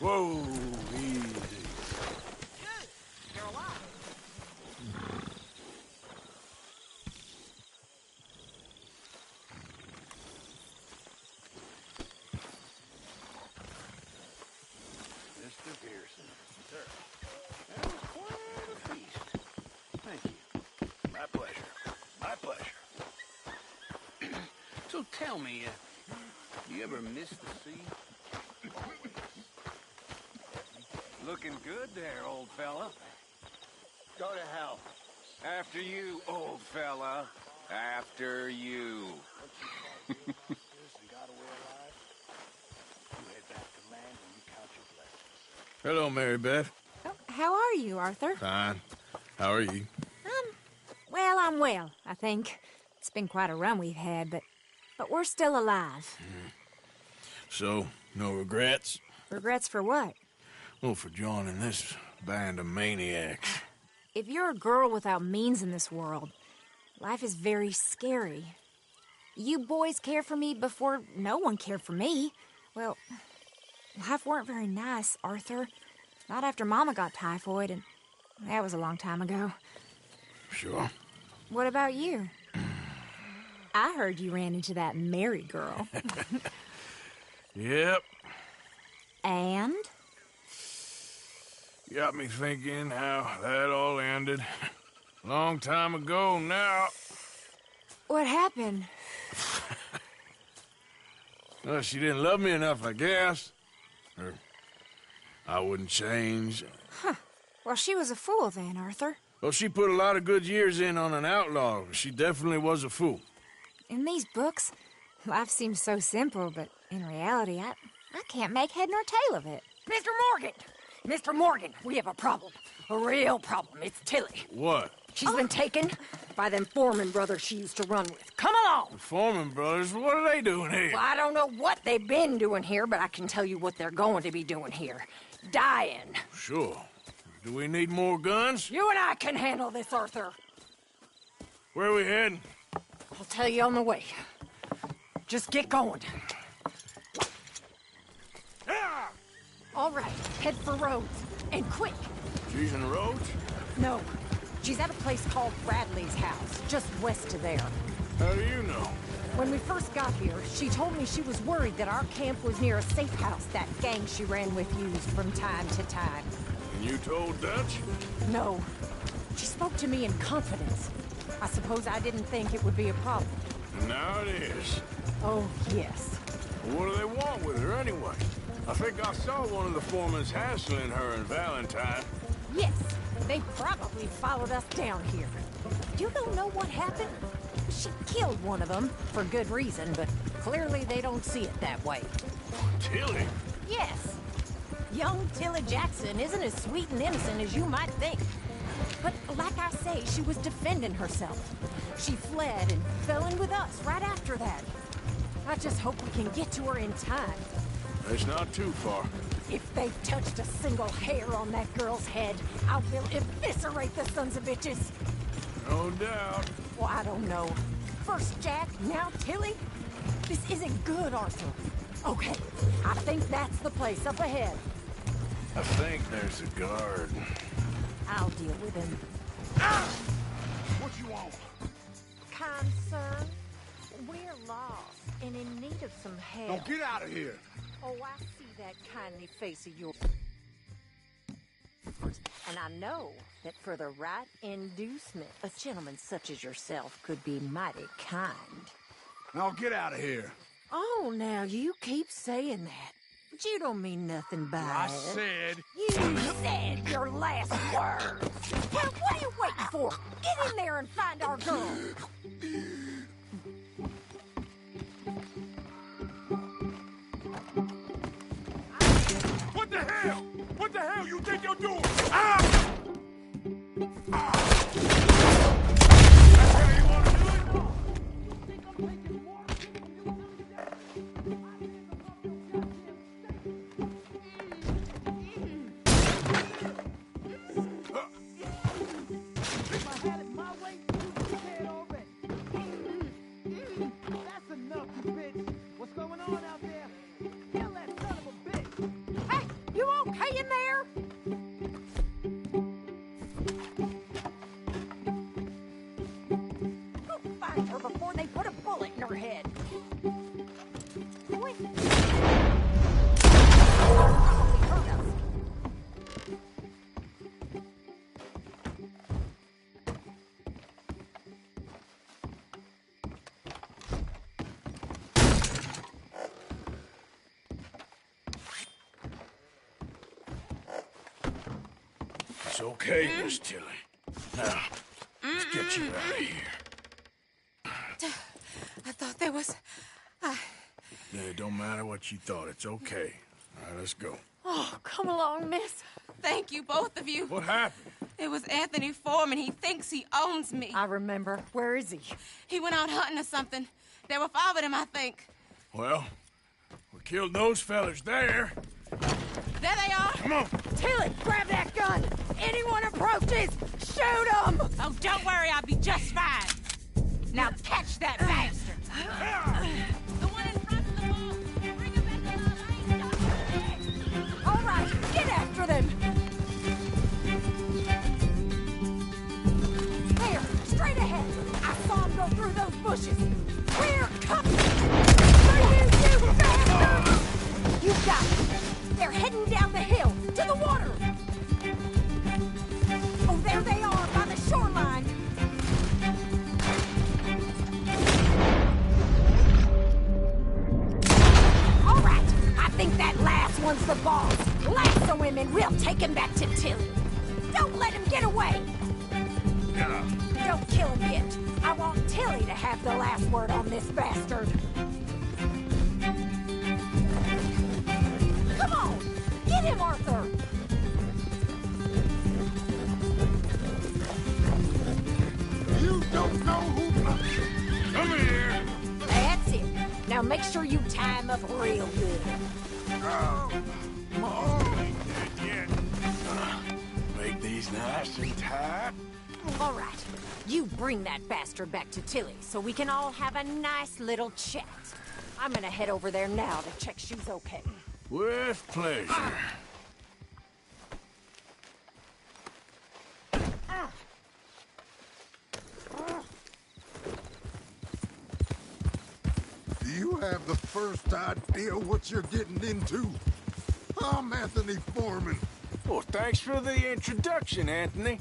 Whoa, easy. They're alive. Mr. Pearson, sir. That was quite a feast. Thank you. My pleasure. My pleasure. So tell me, you ever miss the sea? Looking good there, old fella. Go to hell. After you, old fella. After you. Hello, Mary Beth. Oh, how are you, Arthur? Fine. How are you? I'm well, I think. It's been quite a run we've had, but we're still alive. So, no regrets? Regrets for what? Well, for joining this band of maniacs. If you're a girl without means in this world, life is very scary. You boys cared for me before no one cared for me. Well, life weren't very nice, Arthur. Not after Mama got typhoid, and that was a long time ago. Sure. What about you? I heard you ran into that Mary girl. Yep. And? Got me thinking how that all ended. Long time ago now. What happened? Well, she didn't love me enough, I guess. Or I wouldn't change. Huh. Well, she was a fool then, Arthur. Well, she put a lot of good years in on an outlaw. She definitely was a fool. In these books, life seems so simple, but in reality, I can't make head nor tail of it. Mr. Morgan! Mr. Morgan, we have a problem. A real problem. It's Tilly. What? She's been taken by them Foreman brothers she used to run with. Come along! The Foreman brothers? What are they doing here? Well, I don't know what they've been doing here, but I can tell you what they're going to be doing here. Dying. Sure. Do we need more guns? You and I can handle this, Arthur. Where are we heading? I'll tell you on the way. Just get going. Ah! All right, head for Rhodes. And quick. She's in the roads? No, she's at a place called Bradley's house, just west of there. How do you know? When we first got here, she told me she was worried that our camp was near a safe house that gang she ran with used from time to time. And you told Dutch? No. She spoke to me in confidence. I suppose I didn't think it would be a problem. And now it is. Oh, yes. What do they want with her anyway? I think I saw one of the foremans hassling her and Valentine. Yes, they probably followed us down here. You don't know what happened? She killed one of them, for good reason, but clearly they don't see it that way. Tilly? Yes. Young Tilly Jackson isn't as sweet and innocent as you might think. But like I say, she was defending herself. She fled and fell in with us right after that. I just hope we can get to her in time. It's not too far. If they've touched a single hair on that girl's head, I will eviscerate the sons of bitches. No doubt. Well, I don't know. First Jack, now Tilly? This isn't good, Arthur. Okay, I think that's the place up ahead. I think there's a guard. I'll deal with him. Ah! What you want? Kind sir, we're lost and in need of some help. Now get out of here. Oh, I see that kindly face of yours. And I know that for the right inducement, a gentleman such as yourself could be mighty kind. Now get out of here. Oh, now you keep saying that. But you don't mean nothing by I it. said... You said your last words. Well, what are you waiting for? Get in there and find our girl. What the hell? What the hell you think you're doing? Ah! It's okay, Miss Tilly. Now, let's get you out of here. I thought there was... Yeah, it don't matter what you thought. It's okay. All right, let's go. Oh, come along, miss. Thank you, both of you. What happened? It was Anthony Foreman. He thinks he owns me. I remember. Where is he? He went out hunting or something. There were 5 of them, I think. Well, we killed those fellas there. There they are. Come on. Tilly, grab that gun! Anyone approaches, shoot them! Oh, don't worry. I'll be just fine. Now catch that bastard. The one in front of the wall. Bring him back alive. I ain't done. All right, get after them! There, straight ahead! I saw him go through those bushes! We're coming! For you bastard! You got it! They're heading down the hill, to the water! Oh, there they are, by the shoreline! All right, I think that last one's the boss. Lasso him and we'll take him back to Tilly. Don't let him get away! Don't kill him yet. I want Tilly to have the last word on this bastard. Come on! Get him, Arthur! You don't know who... Come here. That's it. Now make sure you tie him up real good. Yet. Make these nice and tight. All right. You bring that bastard back to Tilly so we can all have a nice little chat. I'm gonna head over there now to check she's okay. With pleasure. Do you have the first idea what you're getting into? I'm Anthony Foreman. Well, thanks for the introduction, Anthony.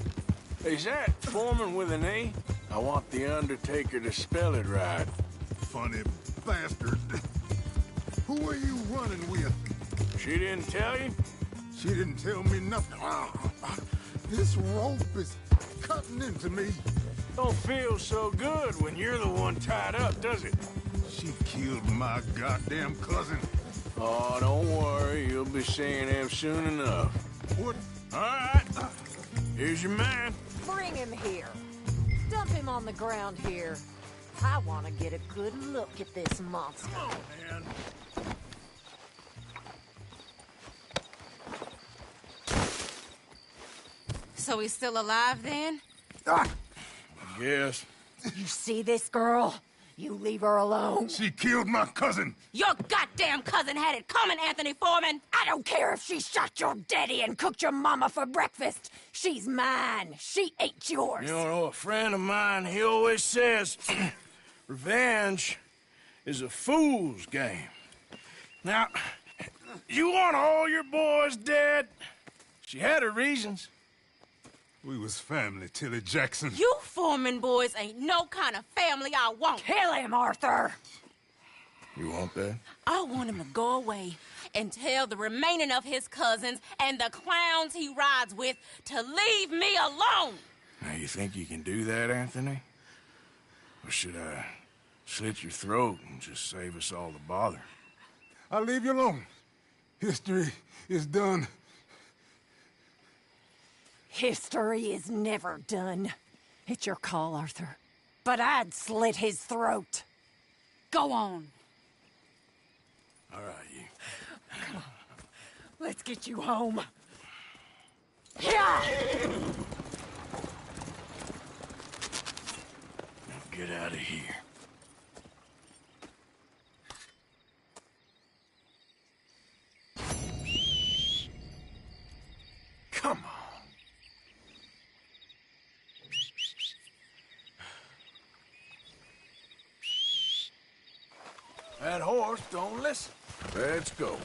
Is that Foreman with an E? I want the Undertaker to spell it right. Funny bastard. Who are you running with? She didn't tell you? She didn't tell me nothing. This rope is cutting into me. Don't feel so good when you're the one tied up, does it? She killed my goddamn cousin. Oh, don't worry. You'll be seeing him soon enough. What? All right. Here's your man. Bring him here. Dump him on the ground here. I want to get a good look at this monster. Come on, man. So he's still alive then? Yes. You see this girl? You leave her alone. She killed my cousin. Your goddamn cousin had it coming, Anthony Foreman! I don't care if she shot your daddy and cooked your mama for breakfast. She's mine. She ain't yours. You know, a friend of mine, he always says, revenge is a fool's game. Now, you want all your boys dead? She had her reasons. We was family, Tilly Jackson. You Foreman boys ain't no kind of family I want. Kill him, Arthur. You want that? I want him to go away and tell the remaining of his cousins and the clowns he rides with to leave me alone. Now, you think you can do that, Anthony? Or should I slit your throat and just save us all the bother? I'll leave you alone. History is done. History is never done. It's your call, Arthur. But I'd slit his throat. Go on. All right, you. Come on. Let's get you home. Yeah! Now get out of here. Come on. That horse don't listen. Let's go.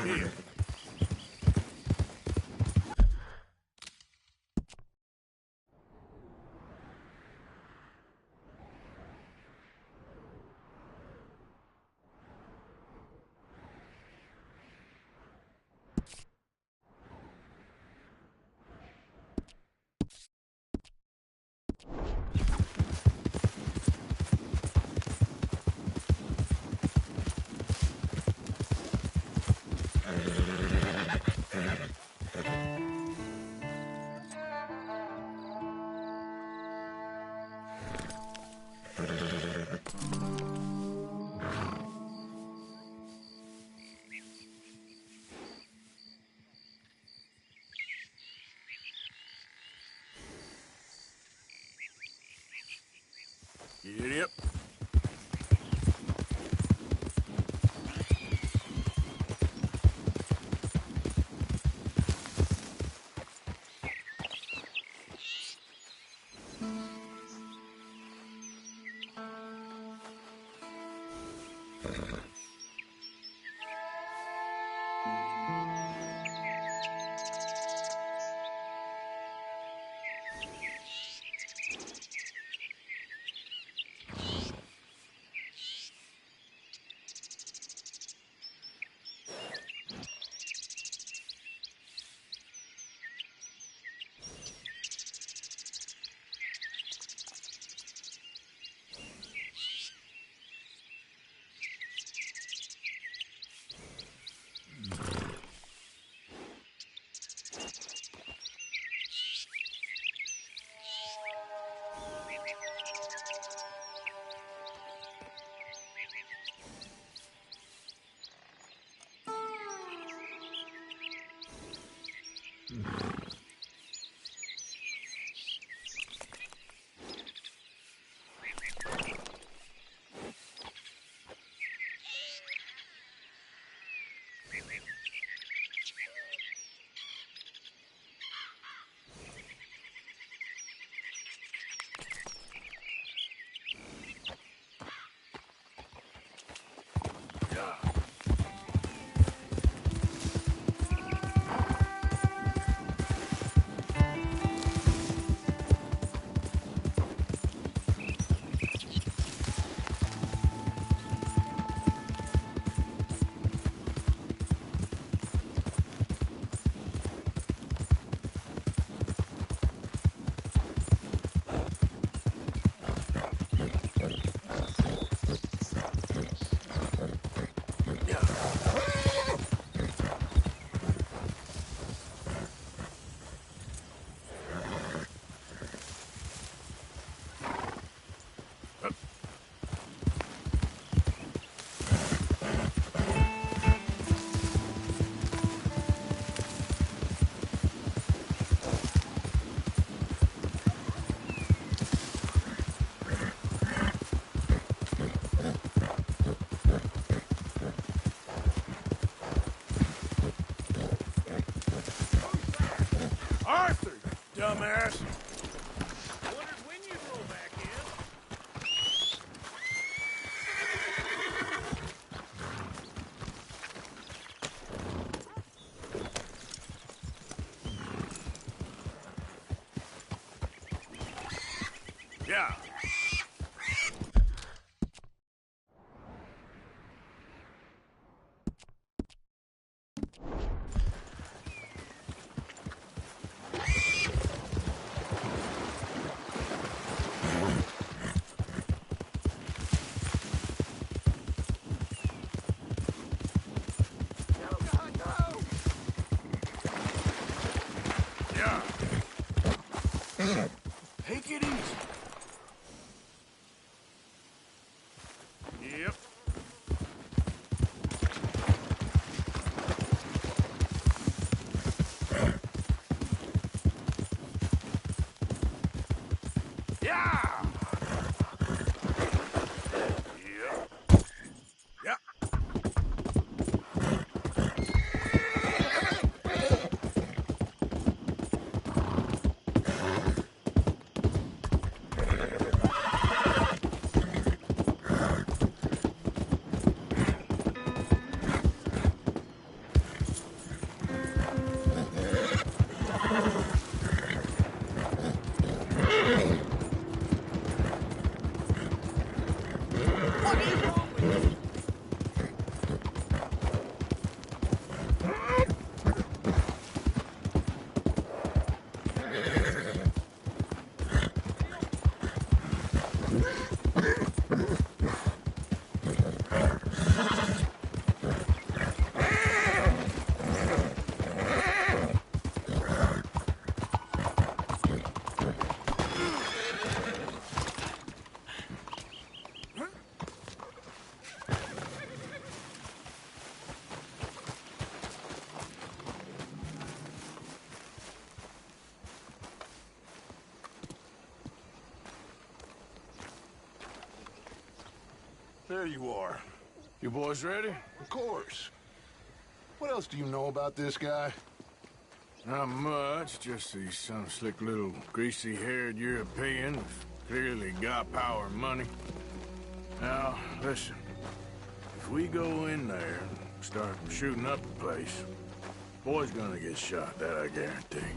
Here. Yep. Arthur, dumbass! Wondered when you'd roll back in. Yeah. Yeah. Take it easy. Yep. Yeah. Yep. Yeah. There you are. You boys ready? Of course. What else do you know about this guy? Not much, just he's some slick little greasy-haired European who's clearly got power and money. Now, listen. If we go in there and start shooting up the place, boy's gonna get shot, that I guarantee.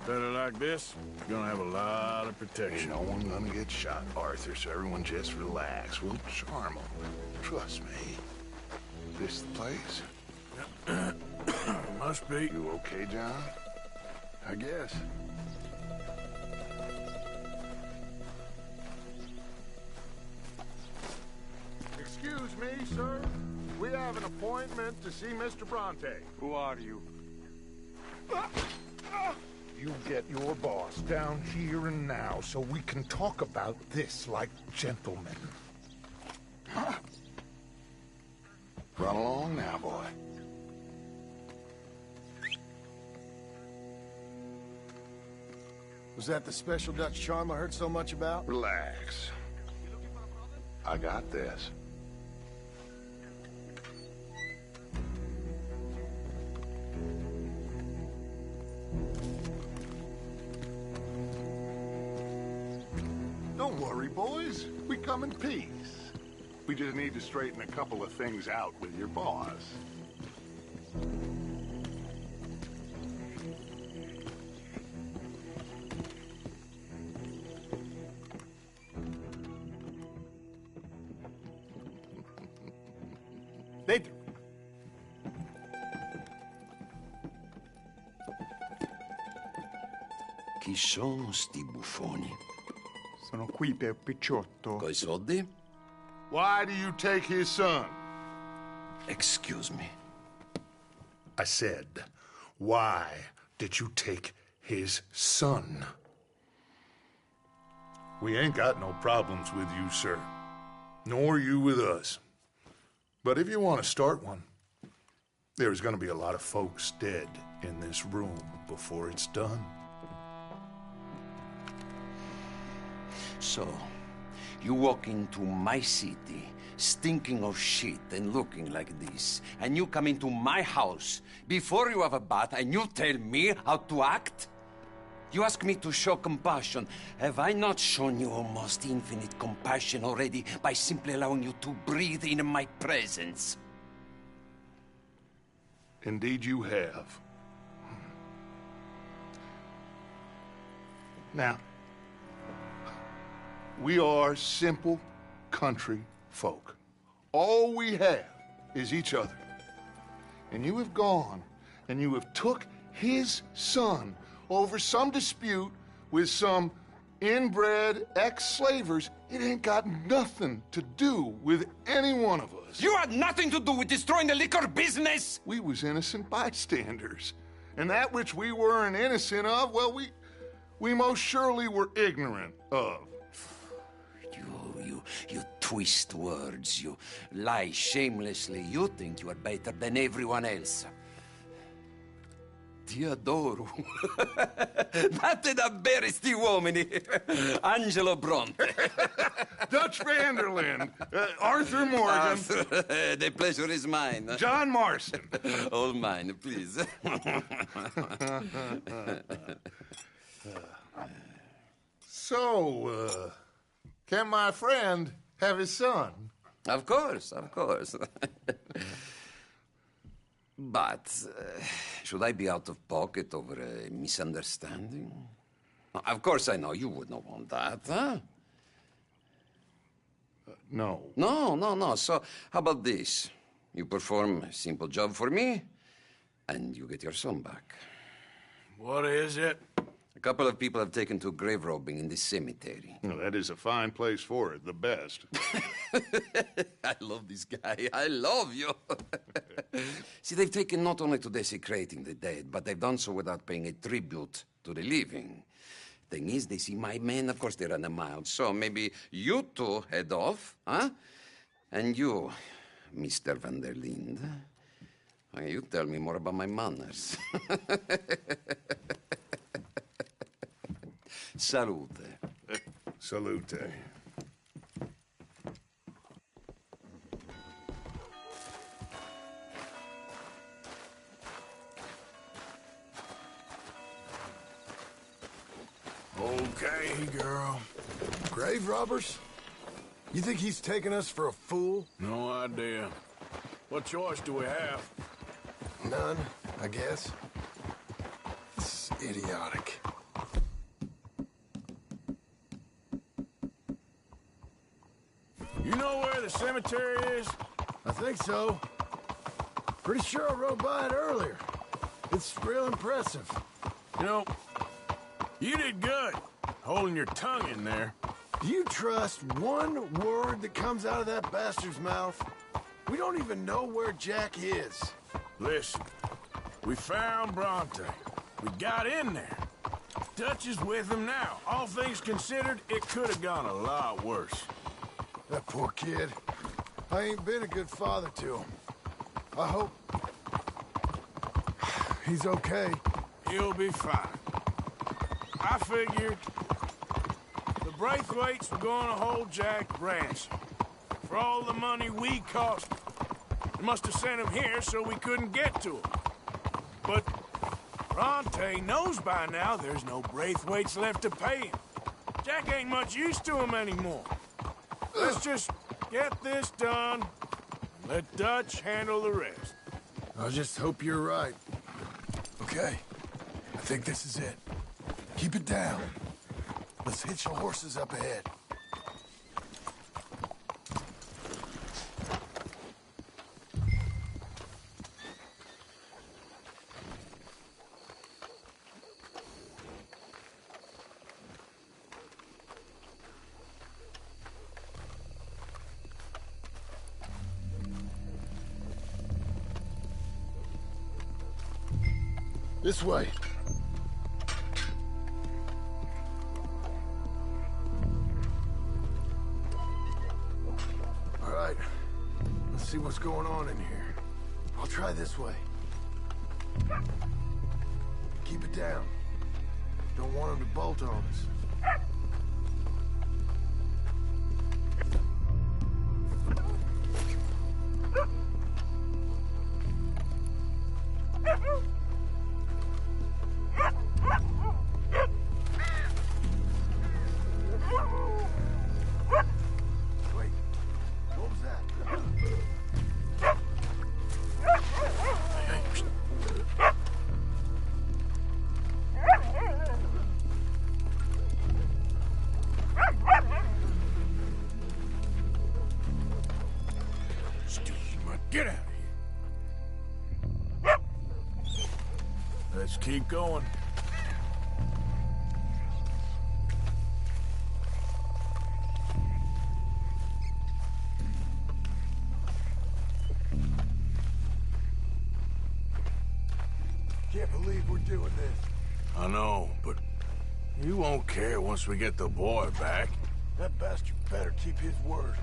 Better like this, you're gonna have a lot of protection. Ain't no one gonna get shot, Arthur, so everyone just relax. We'll charm them. Trust me. This the place? Must be. You okay, John? I guess. Excuse me, sir. We have an appointment to see Mr. Bronte. Who are you? You get your boss down here and now so we can talk about this like gentlemen. Run along now, boy. Was that the special Dutch charm I heard so much about? Relax. I got this. Don't worry, boys. We come in peace. We just need to straighten a couple of things out with your boss. Dentro. Chi sono sti buffoni? Sono qui per Picciotto. Coi soldi? Why do you take his son? Excuse me. I said, why did you take his son? We ain't got no problems with you, sir. Nor you with us. But if you want to start one, there's going to be a lot of folks dead in this room before it's done. So, you walk into my city, stinking of shit and looking like this, and you come into my house before you have a bath and you tell me how to act? You ask me to show compassion. Have I not shown you almost infinite compassion already by simply allowing you to breathe in my presence? Indeed you have. Now, we are simple country folk. All we have is each other. And you have gone and you have took his son over some dispute with some inbred ex-slavers. It ain't got nothing to do with any one of us. You had nothing to do with destroying the liquor business! We was innocent bystanders. And that which we weren't innocent of, well, we most surely were ignorant of. You twist words, you lie shamelessly, you think you are better than everyone else. Ti adoro. Date da bere sti uomini. Angelo Bronte. Dutch Vanderlyn. Arthur Morgan. Arthur, the pleasure is mine. John Marston. All mine, please. So, can my friend have his son? Of course, of course. But, should I be out of pocket over a misunderstanding? Of course I know you would not want that, huh? No. No. So, how about this? You perform a simple job for me, and you get your son back. What is it? A couple of people have taken to grave robbing in this cemetery. Well, that is a fine place for it, the best. I love this guy. I love you. See, they've taken not only to desecrating the dead, but they've done so without paying a tribute to the living. Thing is, they see my men, of course they run a mile. So maybe you two head off, huh? And you, Mr. Van der Linde, you tell me more about my manners. Salute. Salute. robbers? You think he's taking us for a fool? No idea. What choice do we have? None, I guess. This is idiotic. You know where the cemetery is? I think so. Pretty sure I rode by it earlier. It's real impressive. You know, you did good, holding your tongue in there. Do you trust one word that comes out of that bastard's mouth? We don't even know where Jack is. Listen, we found Bronte. We got in there. Dutch is with him now. All things considered, it could have gone a lot worse. That poor kid. I ain't been a good father to him. I hope he's okay. He'll be fine. I figured the Braithwaites were going to hold Jack ransom for all the money we cost him. They must have sent him here so we couldn't get to him. But Bronte knows by now there's no Braithwaites left to pay him. Jack ain't much use to him anymore. Let's just get this done and let Dutch handle the rest. I just hope you're right. Okay, I think this is it. Keep it down. Let's hitch the horses up ahead. This way. All right. Let's see what's going on in here. I'll try this way. Keep it down. Don't want them to bolt on us. Get out of here. Let's keep going. Can't believe we're doing this. I know, but you won't care once we get the boy back. That bastard better keep his word.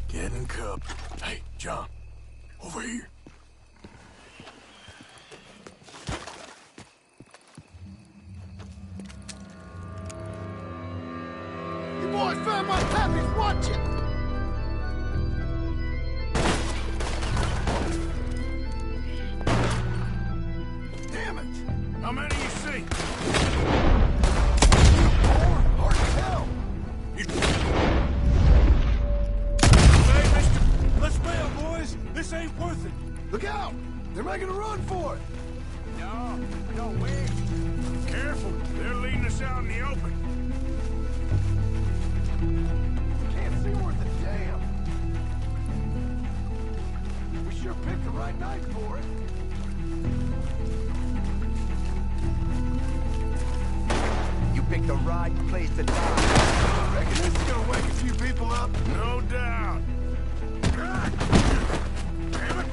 Getting cupped. Hey, John, over here. You boys found my pappy's watching! Damn it! How many you see? Hard to tell. Hey, mister, let's bail, boys. This ain't worth it. Look out! They're making a run for it! No, wait. Careful, they're leading us out in the open. Can't see worth a damn. We sure picked the right night for it. You picked the right place to die. Reckon this is gonna wake a few people up? No doubt. Damn it.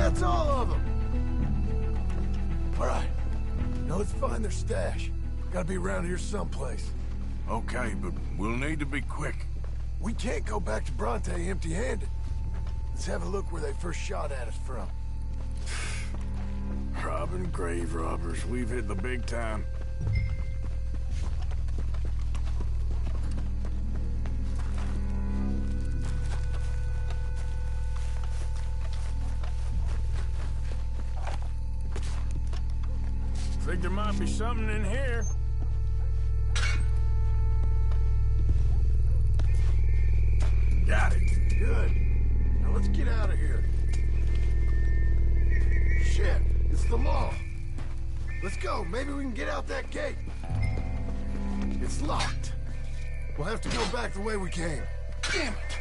that's all of them. All right. Now let's find their stash. Gotta be around here someplace. Okay, but we'll need to be quick. We can't go back to Bronte empty-handed. Let's have a look where they first shot at us from. Robbing grave robbers, we've hit the big time. Think there might be something in here. Got it. Good. Now let's get out of here. Shit, it's the law. Let's go. Maybe we can get out that gate. It's locked. We'll have to go back the way we came. Damn it.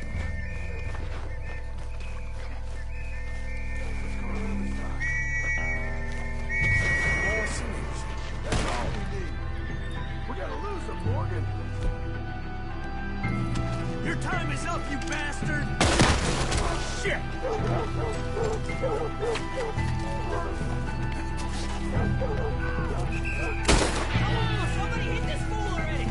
Your time is up, you bastard! Shit! Somebody hit this fool already!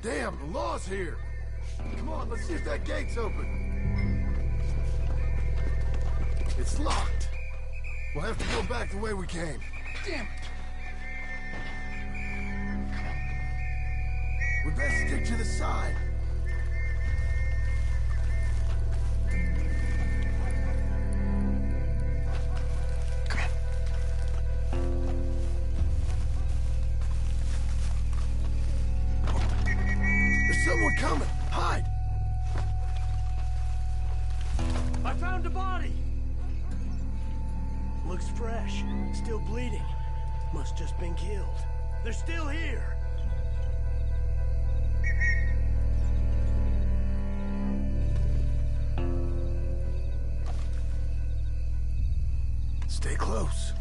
Damn, the law's here. Come on, let's see if that gate's open. It's locked. We'll have to go back the way we came. Damn it. We best stick to the side. There's someone coming. Hide. I found a body. Looks fresh. Still bleeding. Must just been killed. They're still here. Stay close.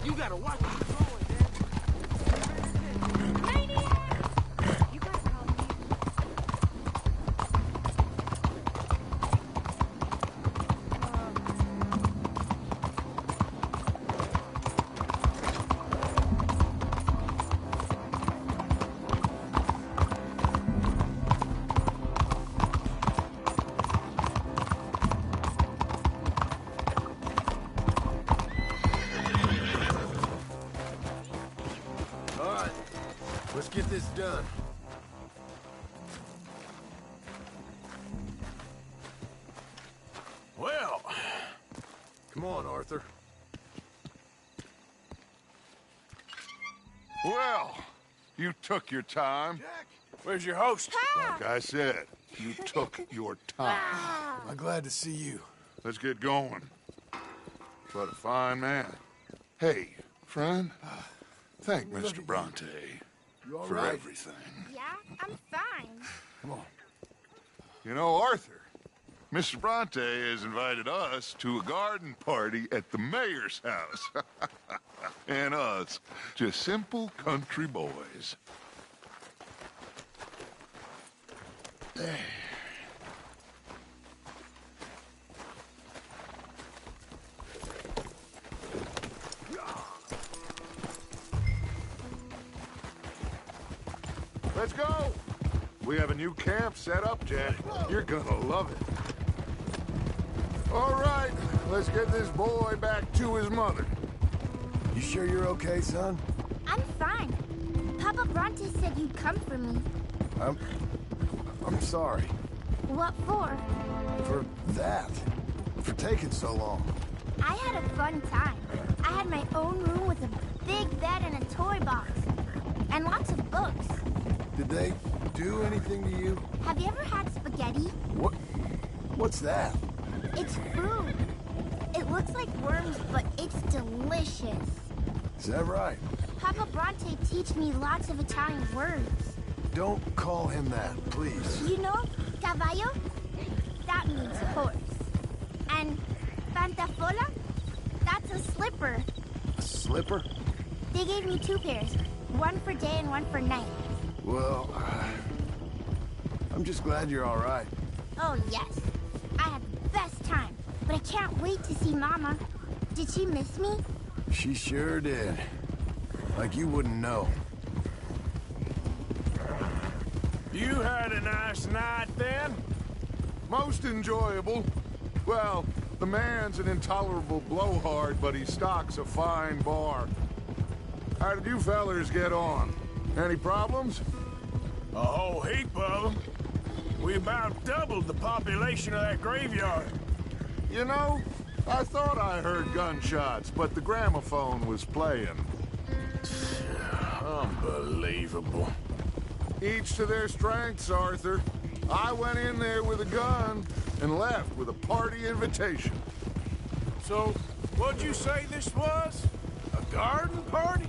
You gotta watch where you're going, man. You gotta call me. All right, let's get this done. Well, Come on, Arthur. Well, you took your time. where's your host? Like I said, you took your time. I'm glad to see you. Let's get going. What a fine man. Hey, friend, thank Mr. Bronte You all for right? everything. Yeah, I'm fine. Come on. You know, Arthur, Mr. Bronte has invited us to a garden party at the mayor's house. And us, just simple country boys. Let's go! We have a new camp set up, Jack. You're gonna love it. All right, let's get this boy back to his mother. You sure you're okay, son? I'm fine. Papa Bronte said you'd come for me. I'm sorry. What for? For that. For taking so long. I had a fun time. I had my own room with a big bed and a toy box. And lots of books. Did they do anything to you? Have you ever had spaghetti? What's that? It's food. It looks like worms, but it's delicious. Is that right? Papa Bronte teach me lots of Italian words. Don't call him that, please. You know, caballo? That means horse. And pantafola? That's a slipper. A slipper? They gave me 2 pairs. One for day and one for night. Well, I'm just glad you're all right. Oh, yes. I but I can't wait to see Mama. Did she miss me? She sure did. Like you wouldn't know. You had a nice night then? Most enjoyable. Well, the man's an intolerable blowhard, but he stocks a fine bar. How did you fellers get on? Any problems? A whole heap of them. We about doubled the population of that graveyard. You know, I thought I heard gunshots, but the gramophone was playing. Unbelievable. Each to their strengths, Arthur. I went in there with a gun and left with a party invitation. So, what'd you say this was? A garden party?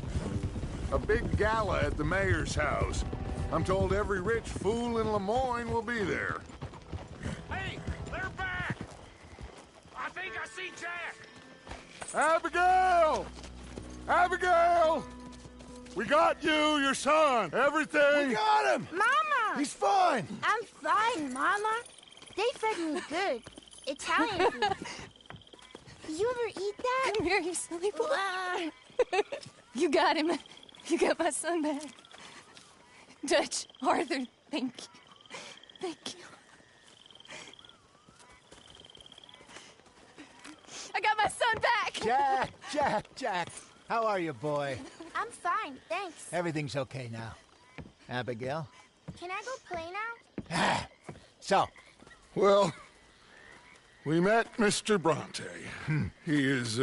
A big gala at the mayor's house. I'm told every rich fool in Lemoyne will be there. Hey, they're back! I think I see Jack! Abigail! Abigail! We got you, your son, everything! We got him! Mama! He's fine! I'm fine, Mama. They fed me good. Italian food. Did you ever eat that? Come here, you silly boy. You got him. You got my son back. Dutch, Arthur, thank you. Thank you. I got my son back! Jack. How are you, boy? I'm fine, thanks. Everything's okay now. Abigail? Can I go play now? So? Well, we met Mr. Bronte. He is,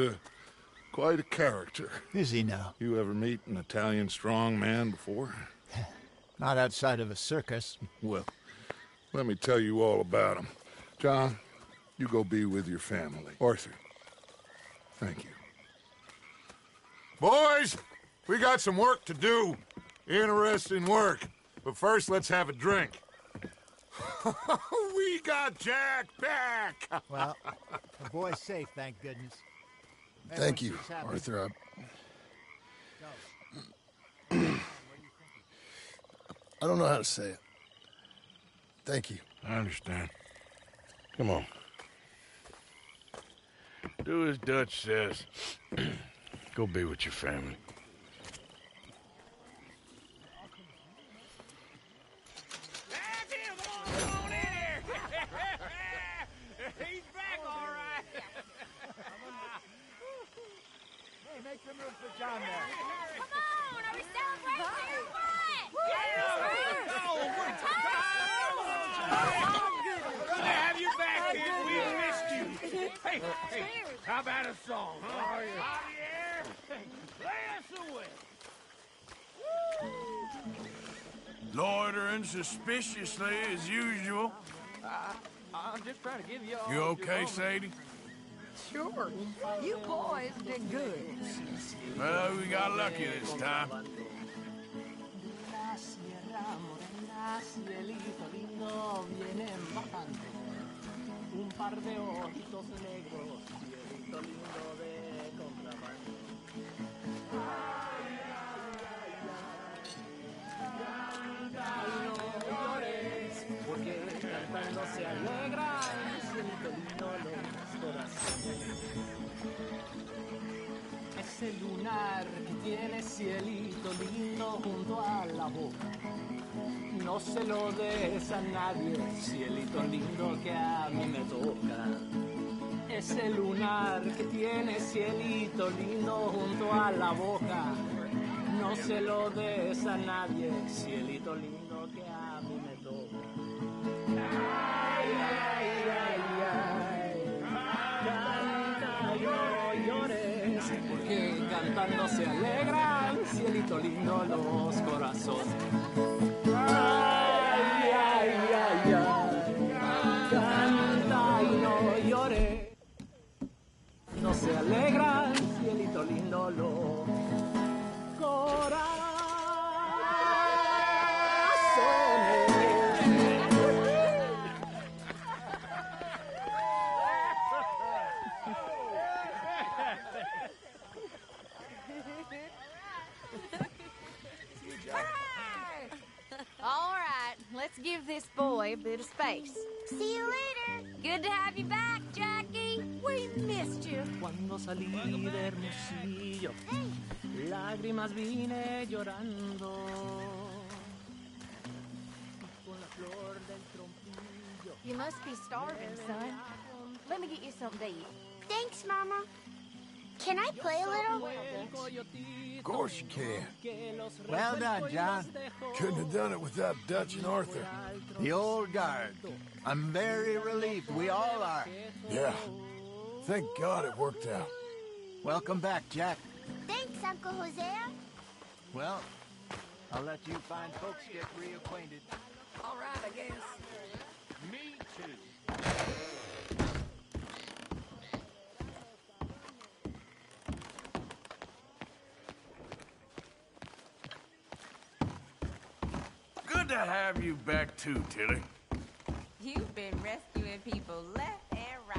quite a character. Is he now? You ever meet an Italian strong man before? Not outside of a circus. Well, let me tell you all about him. John, you go be with your family. Arthur, thank you. Boys, we got some work to do. Interesting work. But first, let's have a drink. We got Jack back! Well, the boy's safe, thank goodness. Thank you, Arthur. I don't know how to say it. Thank you. I understand. Come on. Do as Dutch says. Go be with your family. He's back, all right. Hey, make some room for John there. Come on, are we celebrating or what? Good to have you back, kid. We missed you. Hey, how about a song, huh? Javier, play us away. Loitering suspiciously as usual. I'm just trying to give you all... You okay, Sadie? Sure. You boys did good. Well, we got lucky this time. Un par de ojitos negros, cielito lindo de contrabando. Canta y no llores, porque cantando se alegra, cielito lindo los corazones. Ese lunar que tiene cielito lindo junto a la boca. No se lo des a nadie, cielito lindo que a mí me toca. Ese lunar que tiene cielito lindo junto a la boca. No se lo des a nadie, cielito lindo que a mí me toca. Ay, ay, ay, ay. Canta y no llores, porque cantando se alegran, cielito lindo los corazones. Ay, ay, ay, ay, canta y no llores, no se alegran, cielito lindo los corazones. All right, let's give this boy a bit of space. See you later. Good to have you back, Jackie. we missed you. Cuando salí de Hermosillo, lágrimas vine llorando. Con la flor del trompillo. You must be starving, son. Let me get you something to eat. Thanks, Mama. Can I play a little? Of course you can. Well done, John. Couldn't have done it without Dutch and Arthur. The old guard. I'm very relieved. We all are. Yeah. Thank God it worked out. Welcome back, Jack. Thanks, Uncle Hosea. Well, I'll let you fine folks get reacquainted. All right, I guess. Me too. Good to have you back too, Tilly. You've been rescuing people left and right.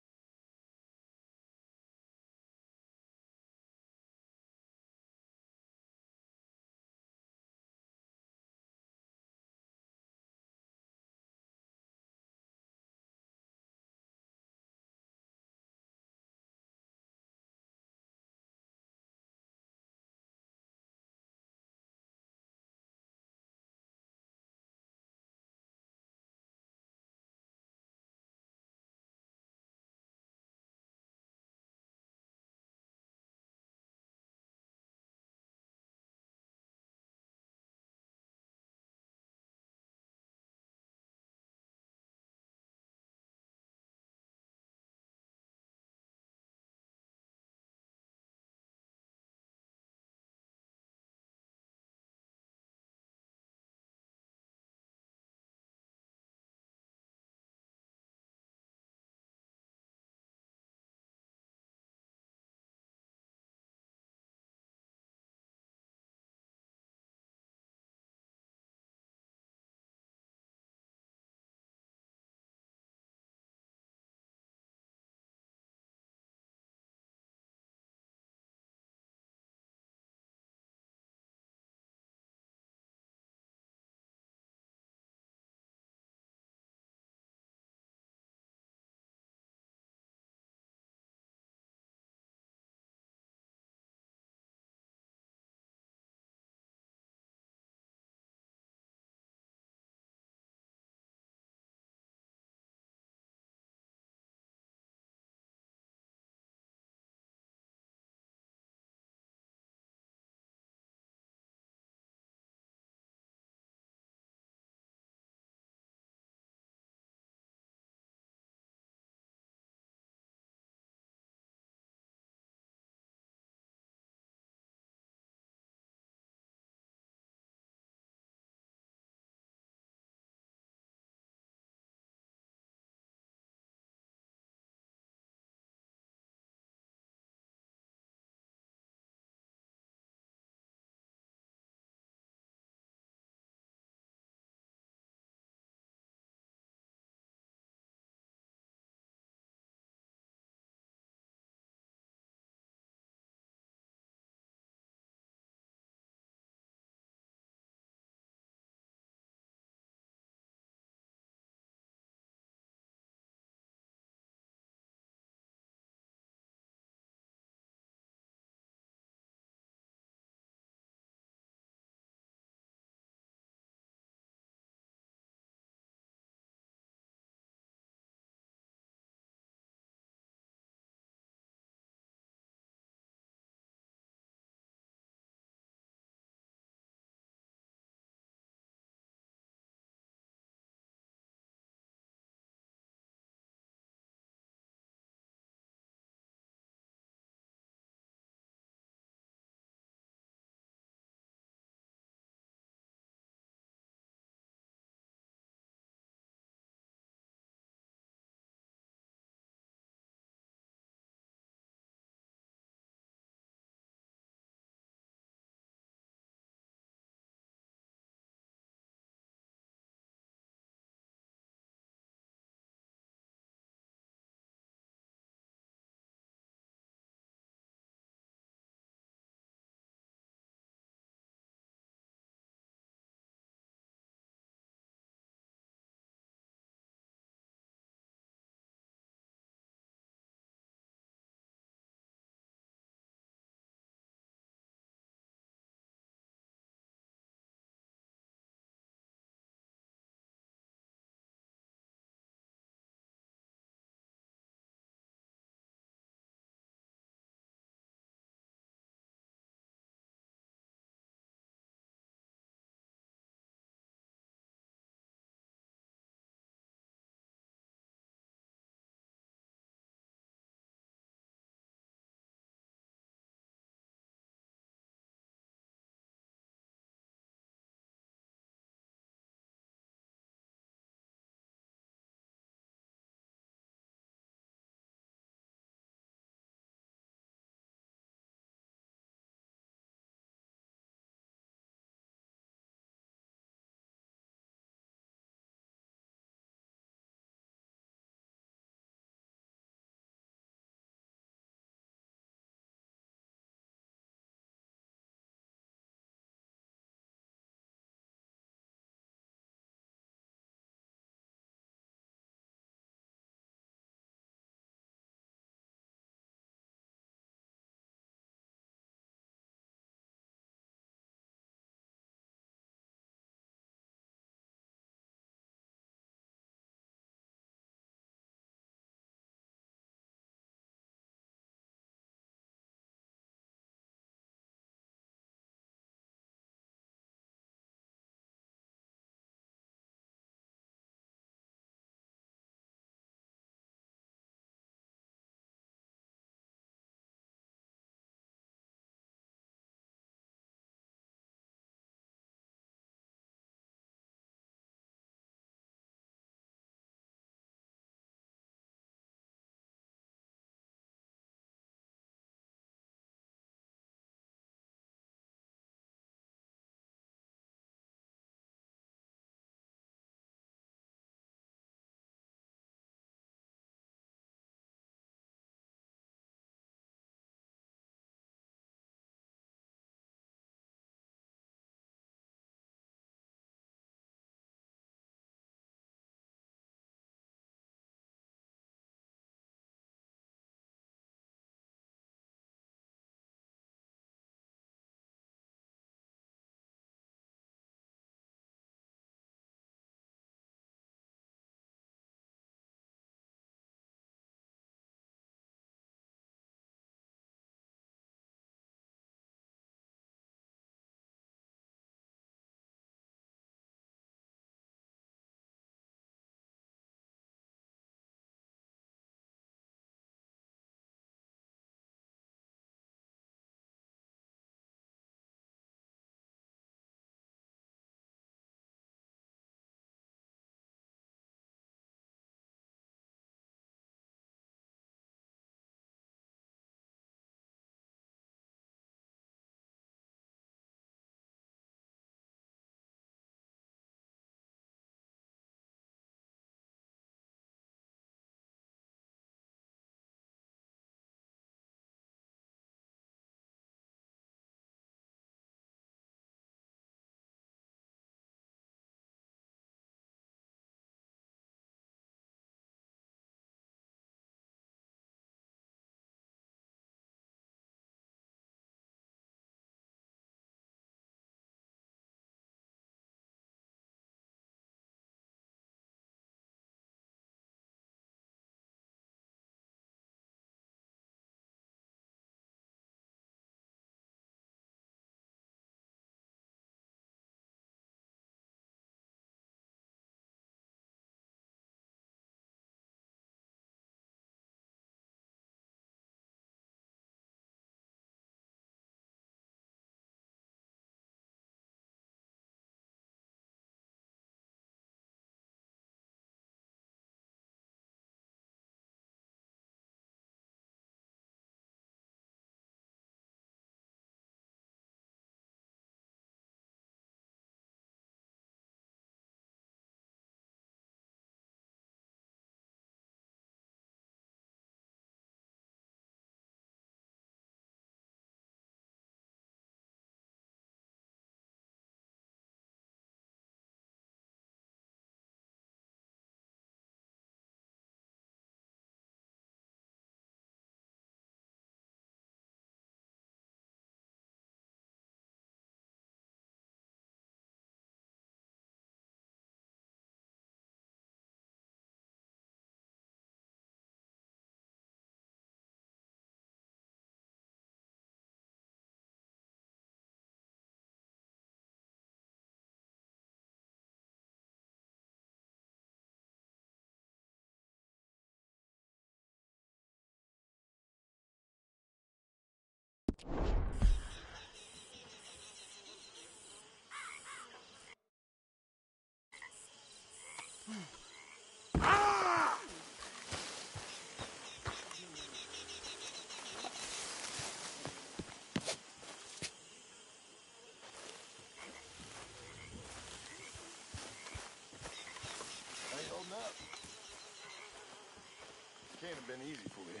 been easy for you.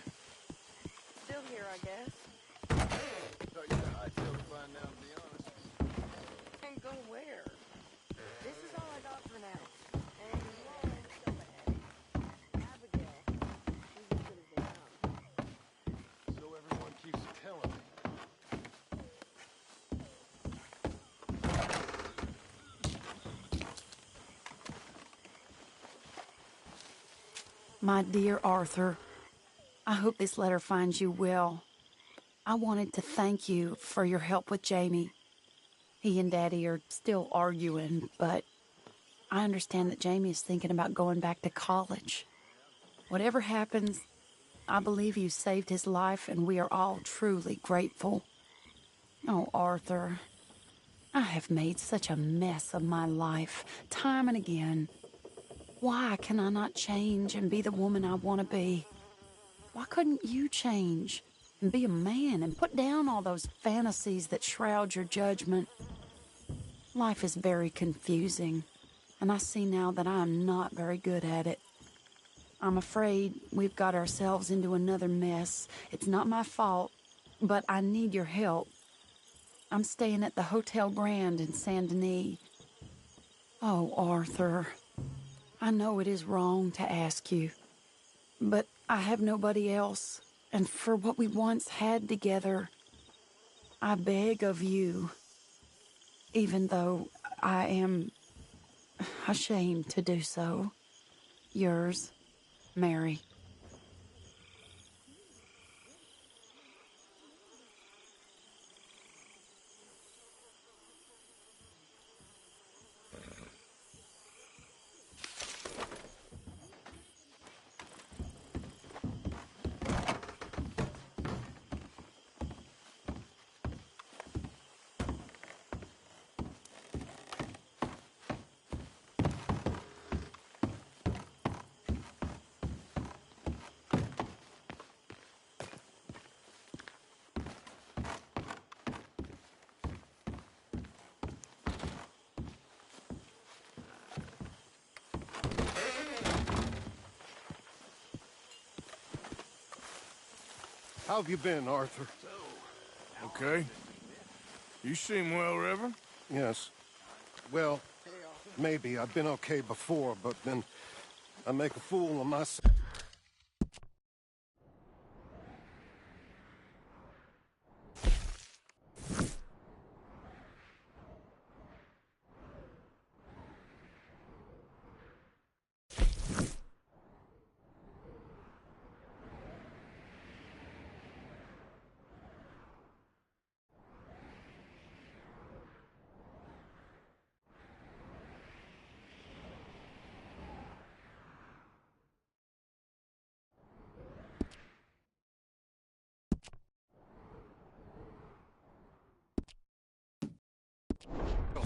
Still here, I guess. Thought you had a high tail to find now, to be honest. And go where? This is all I got for now. And whoa, so bad. Abigail, she's as good as they come. So everyone keeps telling me. My dear Arthur, I hope this letter finds you well. I wanted to thank you for your help with Jamie. He and Daddy are still arguing, but I understand that Jamie is thinking about going back to college. Whatever happens, I believe you saved his life, and we are all truly grateful. Oh, Arthur, I have made such a mess of my life, time and again. Why can I not change and be the woman I want to be? Why couldn't you change and be a man and put down all those fantasies that shroud your judgment? Life is very confusing, and I see now that I am not very good at it. I'm afraid we've got ourselves into another mess. It's not my fault, but I need your help. I'm staying at the Hotel Grand in Saint Denis. Oh, Arthur, I know it is wrong to ask you, but I have nobody else, and for what we once had together, I beg of you, even though I am ashamed to do so. Yours, Mary. How have you been, Arthur? Okay. You seem well, Reverend. Yes. Well, maybe. I've been okay before, but then I make a fool of myself.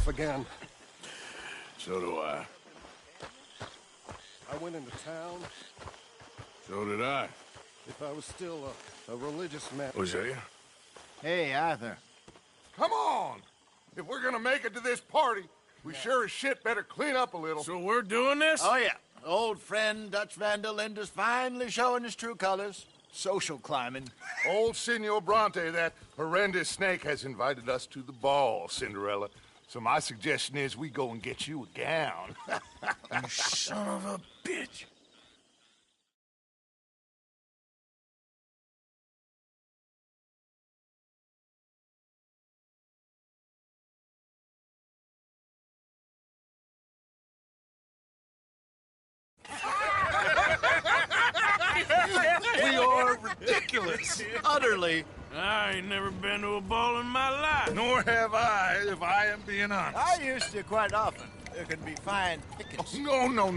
Again. So do I. I went into town. So did I. If I was still a religious man... Was that you? Hey, Arthur. Come on! If we're gonna make it to this party, we sure as shit better clean up a little. So we're doing this? Oh, yeah. Old friend Dutch Van der Linde's finally showing his true colors. Social climbing. Old Senor Bronte, that horrendous snake, has invited us to the ball, Cinderella. So my suggestion is we go and get you a gown. You son of a bitch. We are ridiculous. Utterly. I ain't never been to a ball in my life. Nor have I, if I am being honest. I used to quite often. There can be fine pickings. Oh, no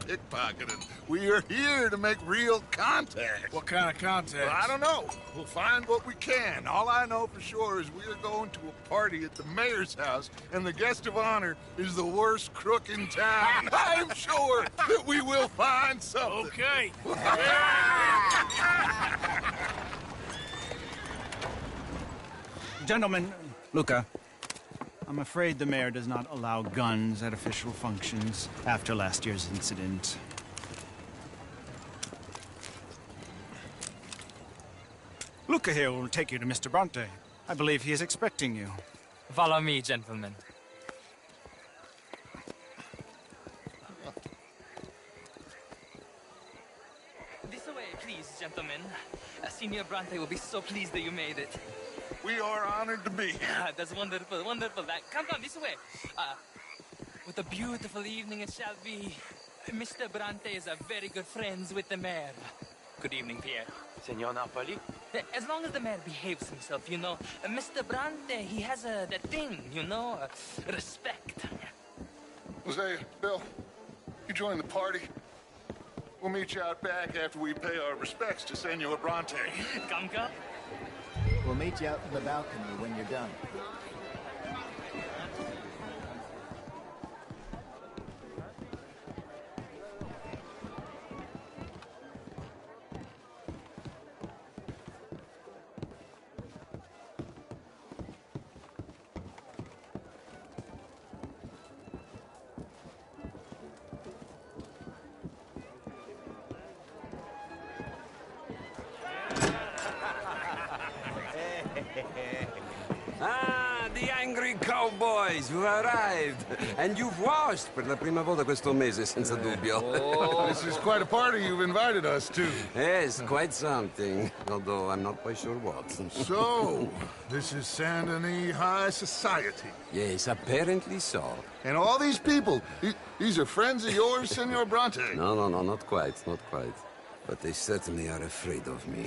pickpocketing. We are here to make real contact. What kind of contact? Well, I don't know. We'll find what we can. All I know for sure is we are going to a party at the mayor's house, and the guest of honor is the worst crook in town. I'm sure that we will find something. Okay. Gentlemen, Luca, I'm afraid the mayor does not allow guns at official functions after last year's incident. Luca here will take you to Mr. Bronte. I believe he is expecting you. Follow me, gentlemen. This way, please, gentlemen. Signor Bronte will be so pleased that you made it. We are honored to be here. That's wonderful, wonderful. Come on, this way. What a beautiful evening it shall be. Mr. Bronte is a very good friends with the mayor. Good evening, Pierre. Senor Napoli? As long as the mayor behaves himself, you know. Mr. Bronte, he has that thing, you know, respect. Hosea, Bill, you join the party. We'll meet you out back after we pay our respects to Senor Bronte. Come. We'll meet you out in the balcony when you're done. Ah, the angry cowboys, you arrived. And you've washed per la prima volta questo mese, senza dubbio. Oh, this is quite a party you've invited us to. Yes, quite something. Although I'm not quite sure what. So, this is Saint Denis High Society. Yes, apparently so. And all these people, these are friends of yours, Senor Bronte? No, not quite, not quite. But they certainly are afraid of me.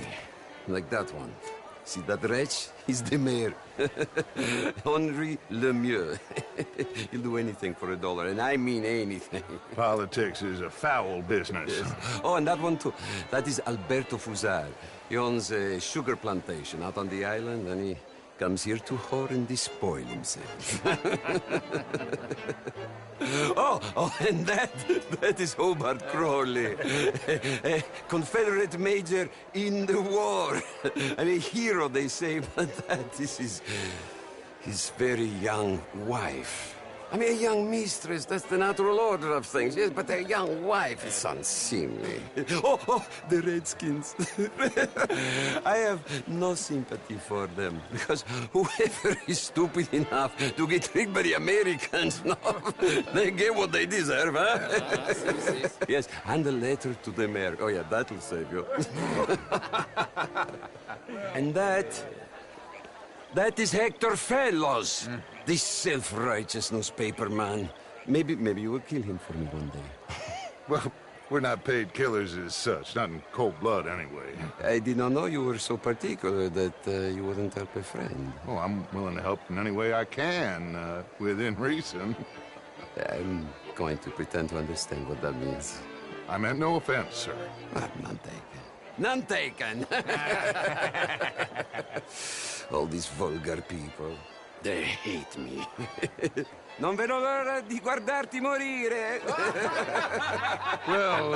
Like that one. See that wretch? He's the mayor. Henri Lemieux. He'll do anything for $1, and I mean anything. Politics is a foul business. Yes. Oh, and that one too. That is Alberto Fusar. He owns a sugar plantation out on the island, and he comes here to whore and despoil himself. Oh, and that is Hobart Crawley, a Confederate major in the war. And a hero, they say, but that is his very young wife. I mean, a young mistress, that's the natural order of things, yes, but a young wife is unseemly. Oh, the Redskins. I have no sympathy for them, because whoever is stupid enough to get tricked by the Americans, no, they get what they deserve, huh? Yes, and a letter to the mayor. Oh, yeah, that'll save you. And that is Hector Fellows. This self-righteous newspaper man. Maybe you will kill him for me one day. Well, we're not paid killers as such, not in cold blood anyway. I did not know you were so particular that you wouldn't help a friend. Oh, I'm willing to help in any way I can, within reason. I'm going to pretend to understand what that means. I meant no offense, sir. None taken. None taken! All these vulgar people. They hate me. Non vedo l'ora di guardarti morire. Well,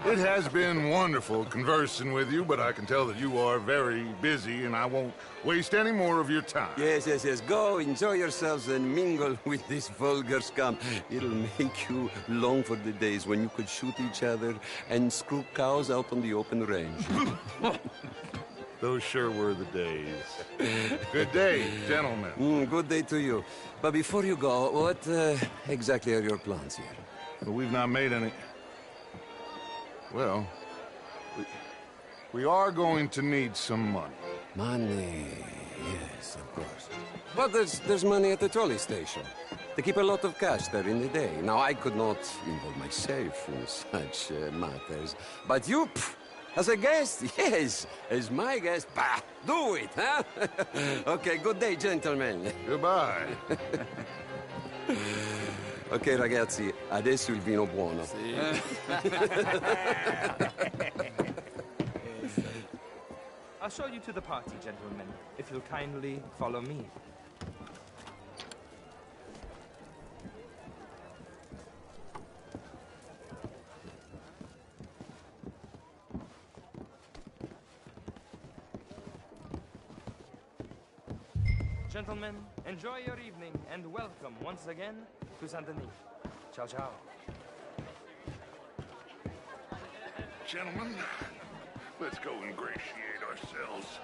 it has been wonderful conversing with you, but I can tell that you are very busy, and I won't waste any more of your time. Yes. Go, enjoy yourselves, and mingle with this vulgar scum. It'll make you long for the days when you could shoot each other and screw cows out on the open range. Those sure were the days. Good day, gentlemen. Good day to you. But before you go, what exactly are your plans here? Well, we've not made any... Well, we are going to need some money. Money, yes, of course. But there's money at the trolley station. They keep a lot of cash there in the day. Now, I could not involve myself in such matters. But you... As a guest? Yes. As my guest? Bah, do it, huh? Okay, good day, gentlemen. Goodbye. Ok, ragazzi, adesso il vino buono. Sì. I'll show you to the party, gentlemen, if you'll kindly follow me. Gentlemen, enjoy your evening and welcome once again to Saint Denis. Ciao, ciao. Gentlemen, let's go ingratiate ourselves.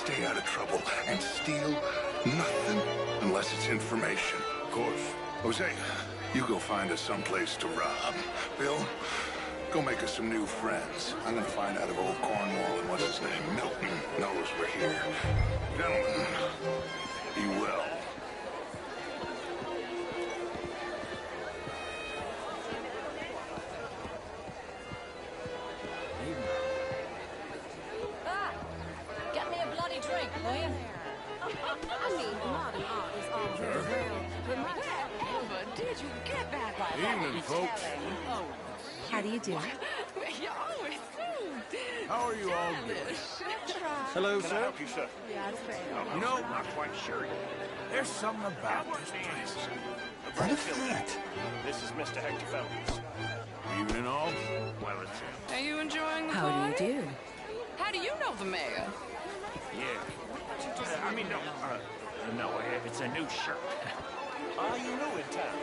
stay out of trouble and steal nothing unless it's information. Of course. Jose, you go find us someplace to rob. Bill, go make us some new friends. I'm gonna find out if old Cornwall and what's his name, Milton, knows we're here. Gentlemen, be well. Get me a bloody drink, will you? I mean, modern art is all very well, but my... Wherever did you get that? Evening, folks. How do you do? You're always soon. How are you all doing? Hello, Can I sir. help you, sir? You know, I'm not quite sure. There's something about this place. What is that? This is Mr. Hector Fellows. Evening, all. Well, it's Are you enjoying the How do party? you do? How do you know the mayor? yeah. I mean, no, it's a new shirt. Are you new in town?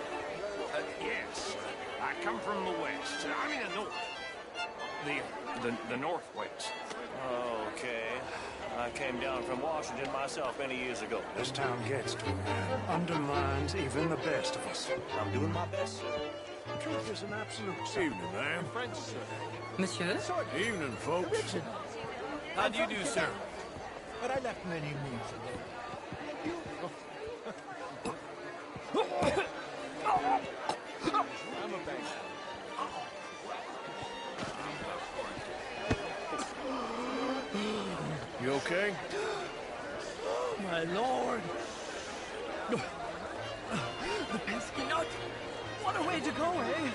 Yes. I come from the west. I mean, the north. The northwest. Okay. I came down from Washington myself many years ago. This town gets to me, man. Undermines even the best of us. I'm doing my best, sir. The truth is an absolute Evening, ma'am. French, sir. Monsieur? Evening, folks. Richard. How do you do, sir? But I left many moons ago. I'm a bank. You okay? My lord. The pesky nut. What a way to go, eh?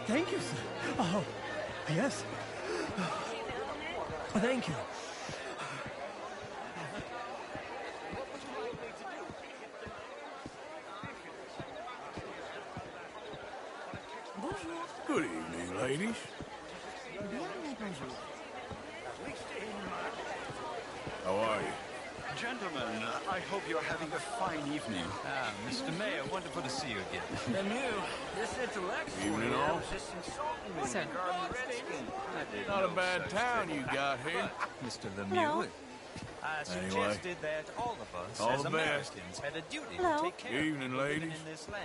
Thank you, sir. Oh, yes. Thank you. Good evening, ladies. How are you? Gentlemen, I hope you're having a fine evening. Mr. Mayor, wonderful to see you again. And you, this intellectual Evening, here all. was just insulting me Sir. regarding the Redskins. Not a bad town you got here. Mr. Lemieux. I Anyway. suggested that all of us, All as the best. Americans, had a duty Hello. to take care of Evening, the women ladies. in this land.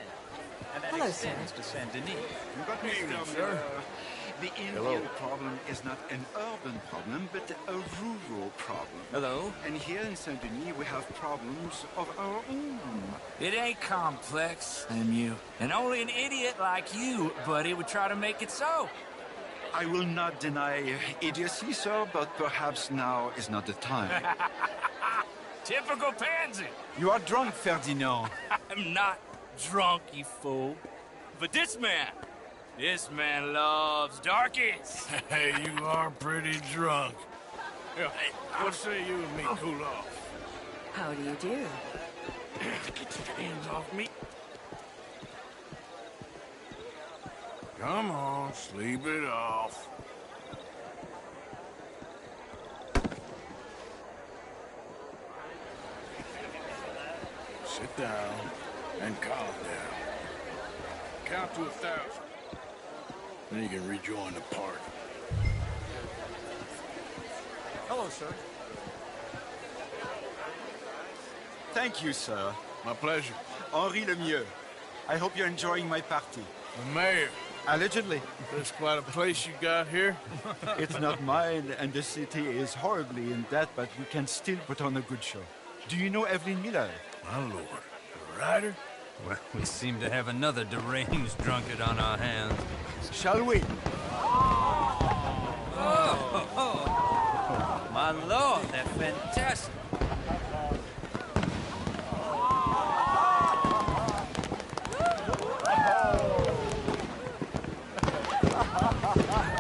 And that Hello, extends to Saint Denis. But Evening, Mr. sir. Mayor, the Hello. Indian problem is not an urban problem, but a rural problem. Hello? And here in Saint Denis, we have problems of our own. It ain't complex, Lemieux. And only an idiot like you, buddy, would try to make it so. I will not deny idiocy, sir, but perhaps now is not the time. Typical pansy. You are drunk, Ferdinand. I'm not drunk, you fool. But this man loves darkies. Hey, you are pretty drunk. Here, what say you and me cool off? How do you do? Get your hands off me. Come on, sleep it off. Sit down and calm down. Count to 1,000. Then you can rejoin the party. Hello, sir. Thank you, sir. My pleasure. Henri Lemieux. I hope you're enjoying my party. The mayor. Allegedly. That's quite a place you got here. It's not mine, and the city is horribly in debt, but we can still put on a good show. Do you know Evelyn Miller? My lord. The writer? Well, we seem to have another deranged drunkard on our hands. Shall we? Oh, my lord, they're fantastic.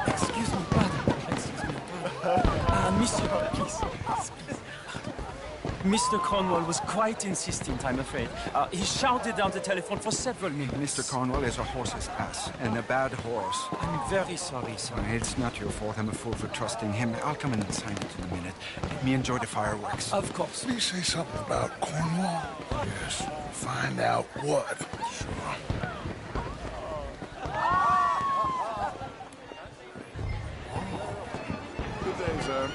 Excuse me, pardon. Excuse me, pardon. Monsieur, please. Mr. Cornwall was quite insistent, I'm afraid. He shouted down the telephone for several minutes. Mr. Cornwall is a horse's ass, and a bad horse. I'm very sorry, sir. It's not your fault. I'm a fool for trusting him. I'll come in and sign it in a minute. Let me enjoy the fireworks. Of course. Did he say something about Cornwall? Yes. Find out what. Sure. Good day, sir.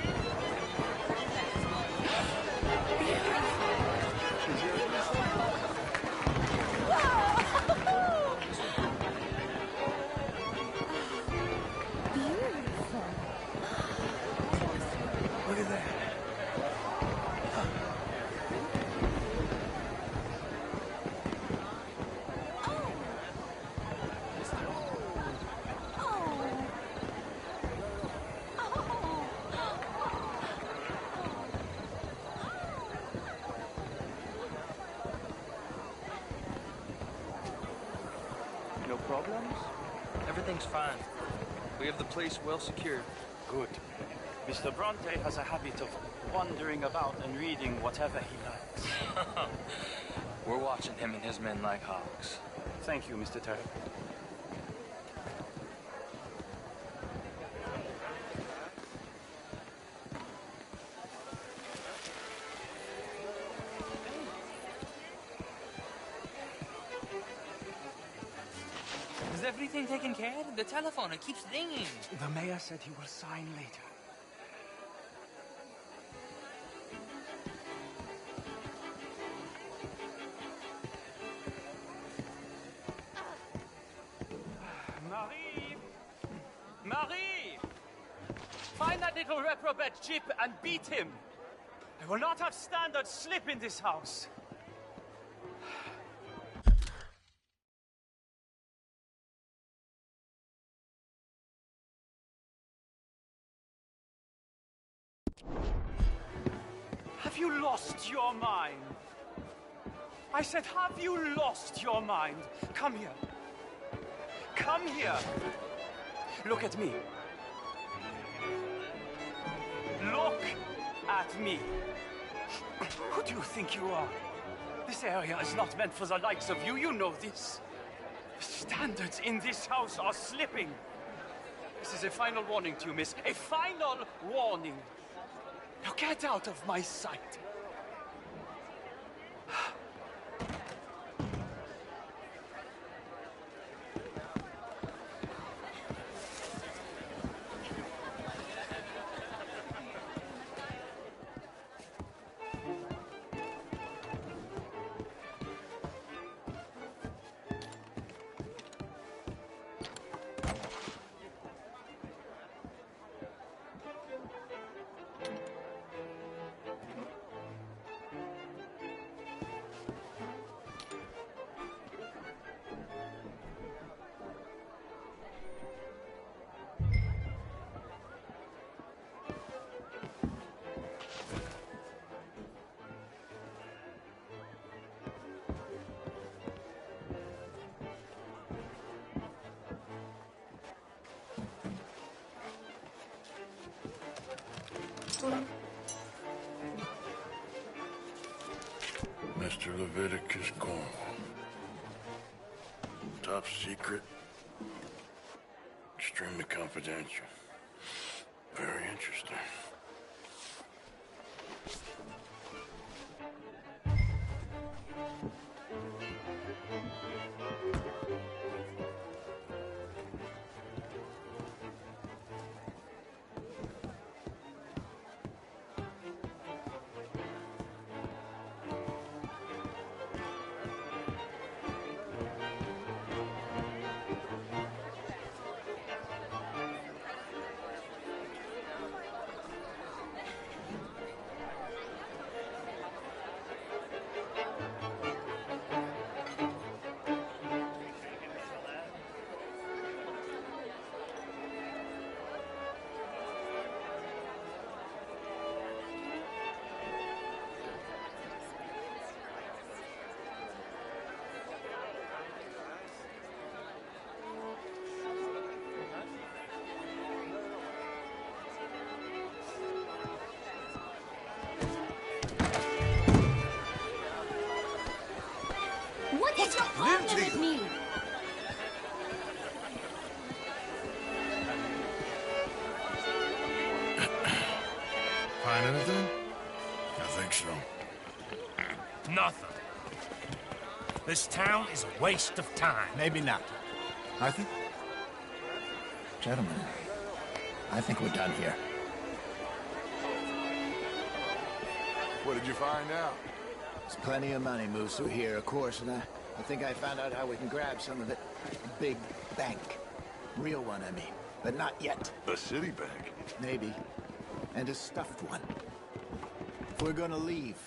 Look at that. No problems? Everything's fine. We have the place well secured. Good. Mr. Bronte has a habit of wandering about and reading whatever he likes. We're watching him and his men like hawks. Thank you, Mr. Turek. Is everything taken care of? The telephone, it keeps ringing. The mayor said he will sign later. Marie! Marie! Find that little reprobate Jip and beat him. I will not have standards slip in this house. Have you lost your mind? I said, have you lost your mind? Come here. Come here. Look at me. Look at me. Who do you think you are? This area is not meant for the likes of you. You know this. The standards in this house are slipping. This is a final warning to you, miss. A final warning. Now get out of my sight. Mr. Leviticus Cornwall. Top secret. Extremely confidential. Very interesting. anything? I think so. Nothing. This town is a waste of time. Maybe not. Arthur? Gentlemen, I think we're done here. What did you find out? There's plenty of money moves through here, of course, and I think I found out how we can grab some of it. A big bank. Real one, I mean. But not yet. A city bank? Maybe. And a stuffed one. If we're gonna leave,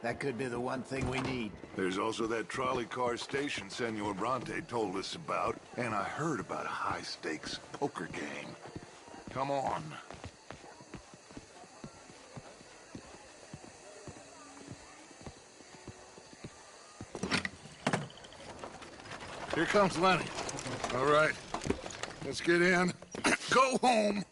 that could be the one thing we need. There's also that trolley car station Senor Bronte told us about, and I heard about a high-stakes poker game. Come on. Here comes Lenny. All right, let's get in. Go home.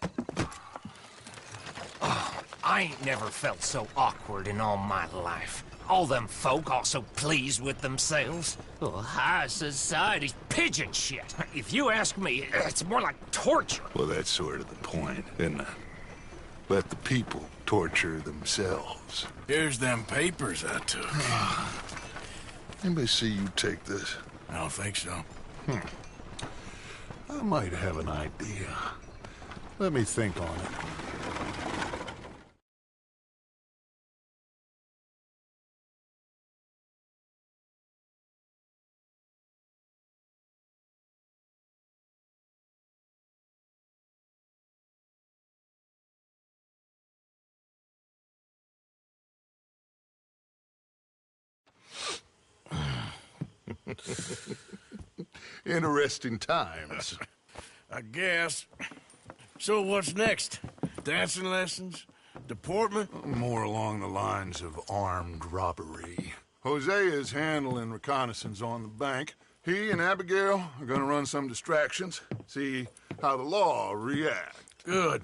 Oh, I ain't never felt so awkward in all my life. All them folk all so pleased with themselves. Oh, high society's pigeon shit. If you ask me, it's more like torture. Well, that's sort of the point, isn't it? Let the people torture themselves. Here's them papers I took. Anybody see you take this? I don't think so. I might have an idea. Let me think on it. Interesting times. I guess. So what's next? Dancing lessons? Deportment? More along the lines of armed robbery. Hosea is handling reconnaissance on the bank. He and Abigail are gonna run some distractions, see how the law reacts. Good.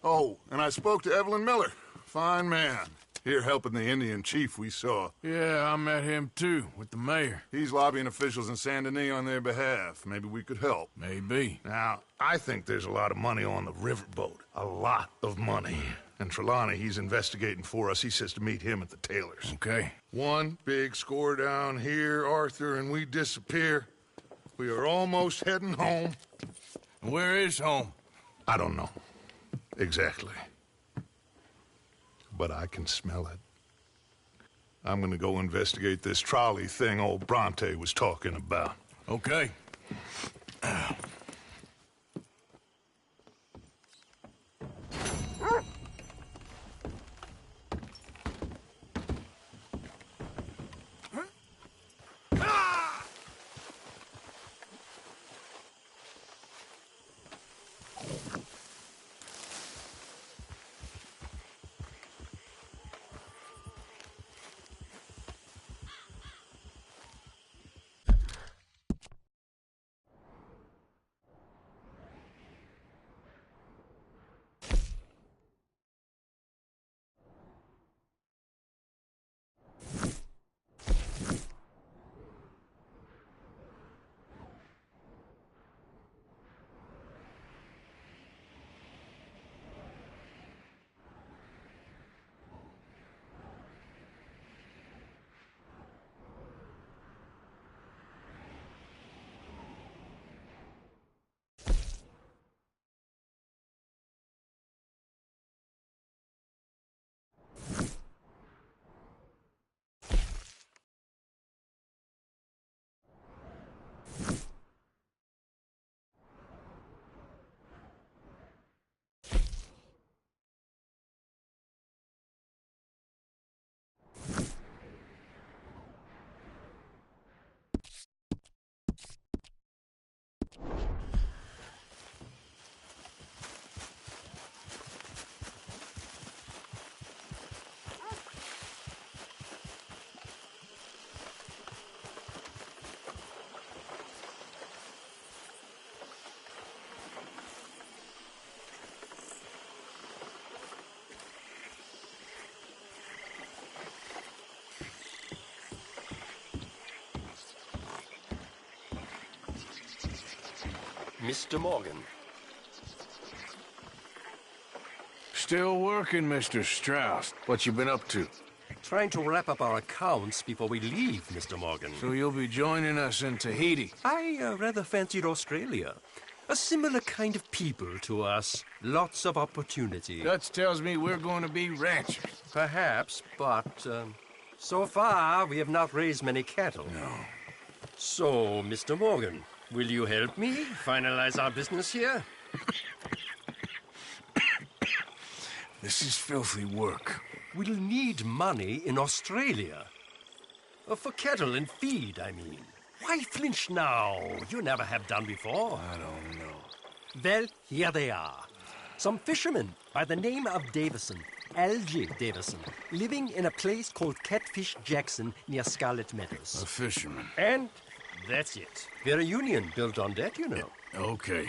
Oh, and I spoke to Evelyn Miller. Fine man. Here helping the Indian chief we saw. Yeah, I met him too, with the mayor. He's lobbying officials in Saint Denis on their behalf. Maybe we could help. Maybe. Now, I think there's a lot of money on the riverboat. A lot of money. And Trelawney, he's investigating for us. He says to meet him at the Taylor's. Okay. One big score down here, Arthur, and we disappear. We are almost heading home. Where is home? I don't know. Exactly. But I can smell it. I'm gonna go investigate this trolley thing old Bronte was talking about. Okay. Mr. Morgan. Still working, Mr. Strauss. What you been up to? Trying to wrap up our accounts before we leave, Mr. Morgan. So you'll be joining us in Tahiti? I rather fancied Australia. A similar kind of people to us. Lots of opportunity. Dutch tells me we're going to be ranchers. Perhaps, but so far we have not raised many cattle. No. So, Mr. Morgan, will you help me finalize our business here? This is filthy work. We'll need money in Australia. For cattle and feed, I mean. Why flinch now? You never have done before. I don't know. Well, here they are. Some fishermen by the name of Davison, L.J. Davison, living in a place called Catfish Jackson near Scarlet Meadows. A fisherman. And that's it. We're a union built on that, you know. Okay.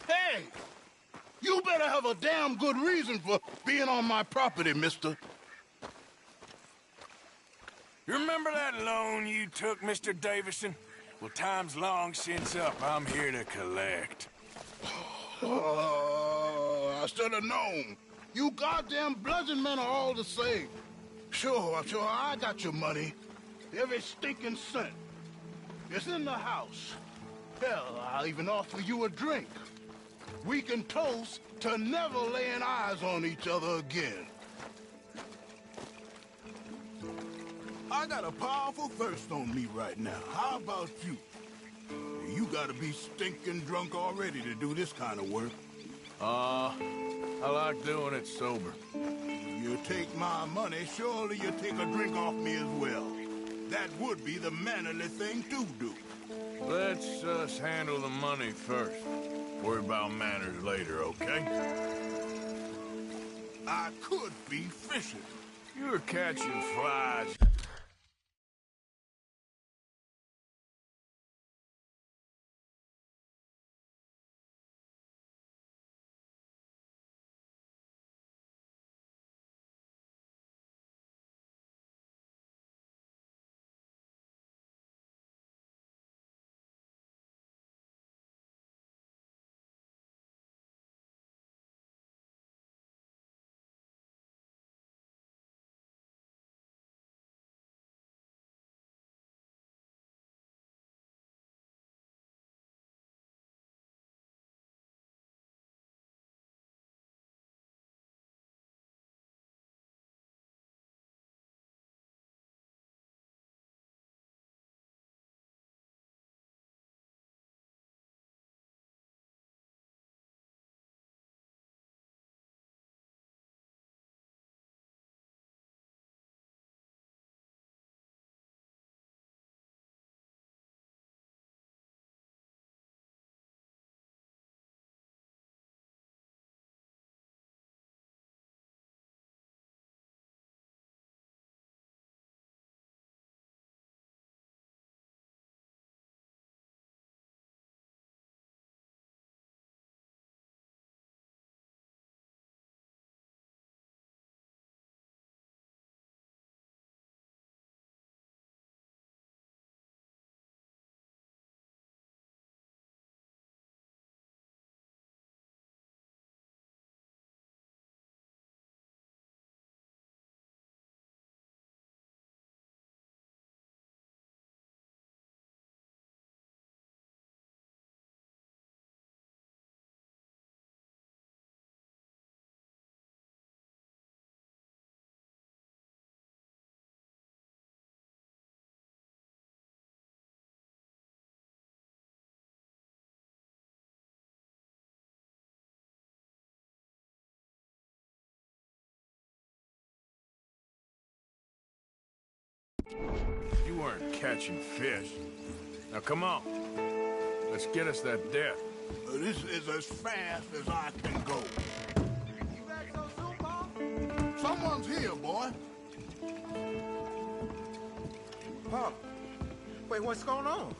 Hey! You better have a damn good reason for being on my property, mister. You remember that loan you took, Mr. Davison? Well, time's long since up. I'm here to collect. Oh, I should have known. You goddamn bludgeon men are all the same. Sure, I got your money. Every stinking cent. It's in the house. Hell, I'll even offer you a drink. We can toast to never laying eyes on each other again. I got a powerful thirst on me right now. How about you? You gotta be stinking drunk already to do this kind of work. I like doing it sober. You take my money, surely you take a drink off me as well. That would be the mannerly thing to do. Let's us handle the money first. Worry about manners later, okay? I could be fishing. You're catching flies. You weren't catching fish. Now come on. Let's get us that debt. This is as fast as I can go. You back so soon, Paul? Someone's here, boy. Paul, wait, what's going on?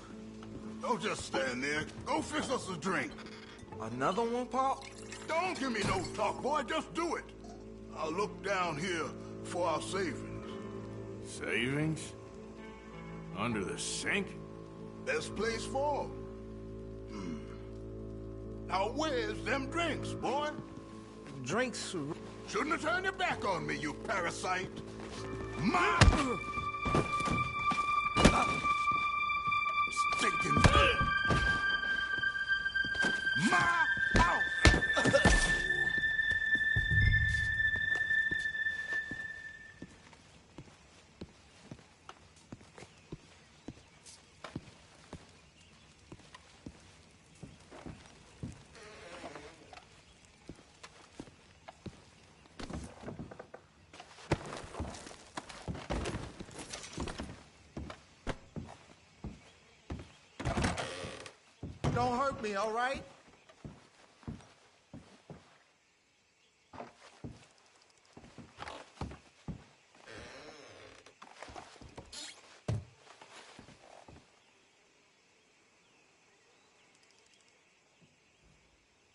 Don't just stand there. Go fix us a drink. Another one, Paul? Don't give me no talk, boy. Just do it. I'll look down here for our savings. Savings? Under the sink? Best place for 'em. Now where's them drinks, boy? Drinks? Shouldn't have turned your back on me, you parasite. My... Stinking... My house! Don't hurt me, all right?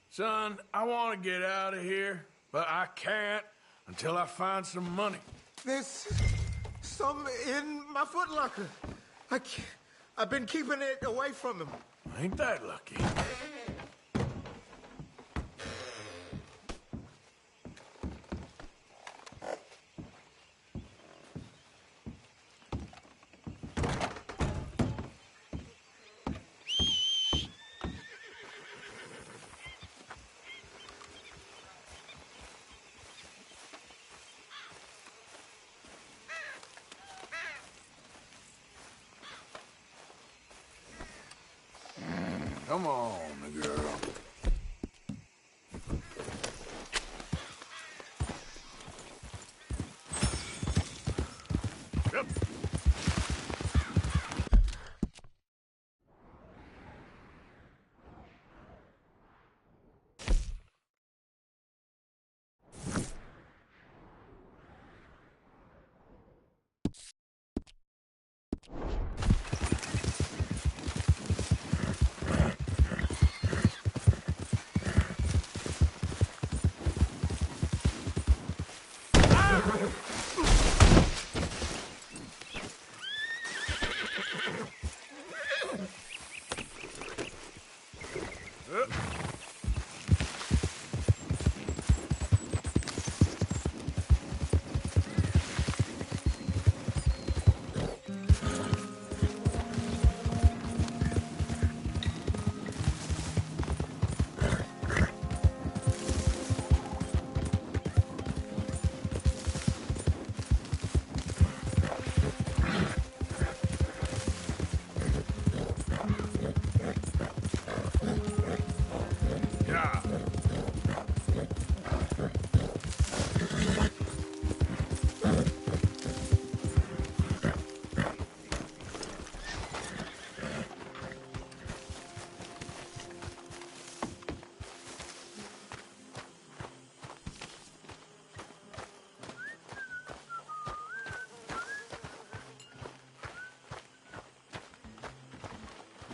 Son, I want to get out of here, but I can't until I find some money. There's some in my footlocker. I've been keeping it away from him. Ain't that lucky? Come on, girl. Yep.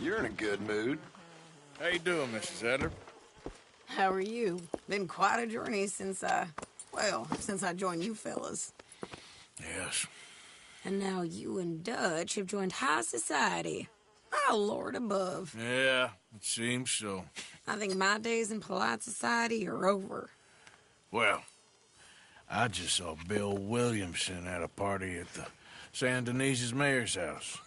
You're in a good mood. How you doing, Mrs. Adler? How are you? Been quite a journey since I joined you fellas. Yes. And now you and Dutch have joined high society. My lord above. Yeah, it seems so. I think my days in polite society are over. Well, I just saw Bill Williamson at a party at the San Denise's mayor's house.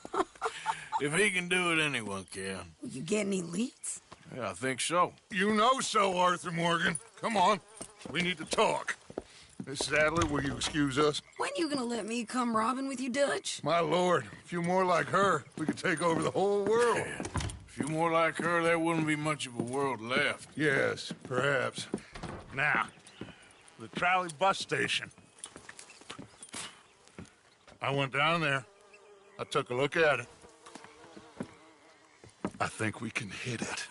If he can do it, anyone can. You get any leads? Yeah, I think so. You know so, Arthur Morgan. Come on. We need to talk. Mrs. Adler, will you excuse us? When you gonna let me come robbing with you, Dutch? My lord, a few more like her, we could take over the whole world. Yeah. A few more like her, there wouldn't be much of a world left. Yes, perhaps. Now, the trolley bus station. I went down there, I took a look at it. I think we can hit it.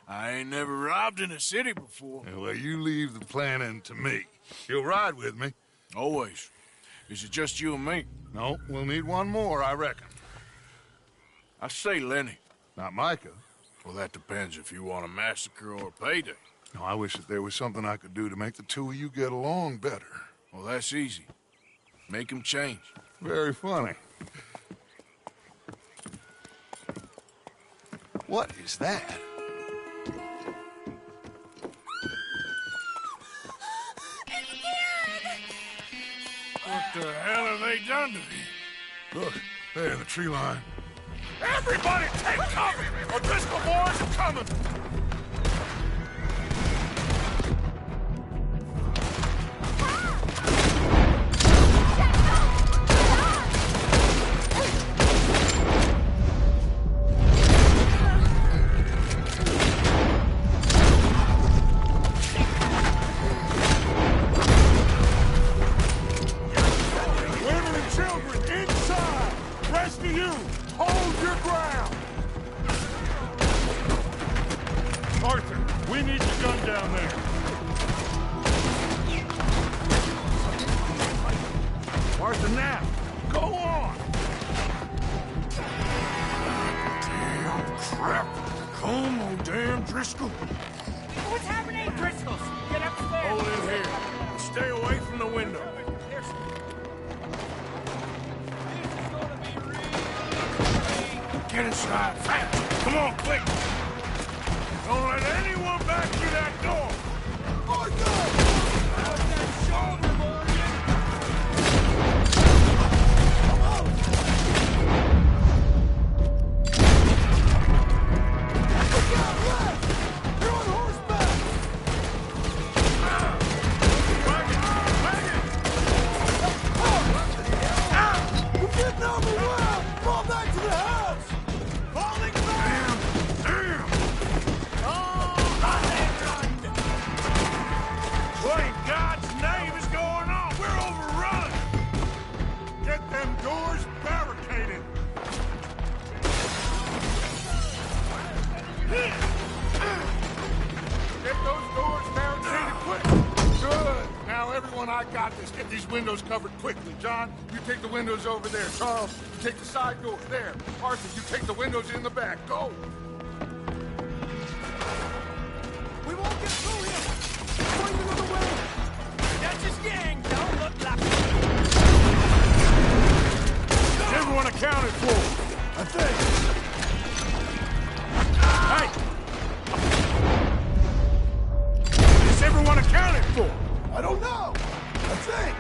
I ain't never robbed in a city before. Yeah, well, you leave the planning to me. You'll ride with me? Always. Is it just you and me? No, we'll need one more, I reckon. I say Lenny. Not Micah. Well, that depends if you want a massacre or a payday. No, I wish that there was something I could do to make the two of you get along better. Well, that's easy. Make him change. Very funny. What is that? What the hell have they done to me? Look, there in the tree line. Everybody take cover! O'Driscoll boys are coming! Windows covered quickly. John, you take the windows over there. Charles, you take the side door. There. Arthur, you take the windows in the back. Go! We won't get through here! Going another way! That's his gang! Don't look like... Is everyone accounted for? I think. Hey! Is everyone accounted for? I don't know! I think!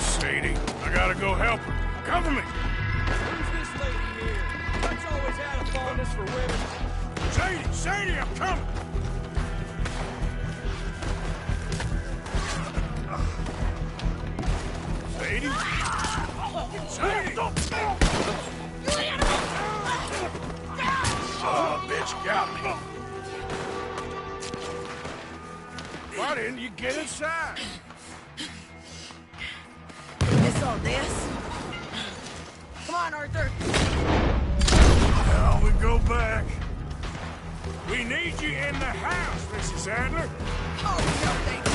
Sadie, I gotta go help her. Cover me! Who's this lady here? Dutch always had a fondness for women. Sadie, I'm coming! Sadie? Sadie! Oh, bitch got me. Why didn't you get inside? Miss all this? Come on, Arthur. Now we go back. We need you in the house, Mrs. Adler. Oh, no, thank you.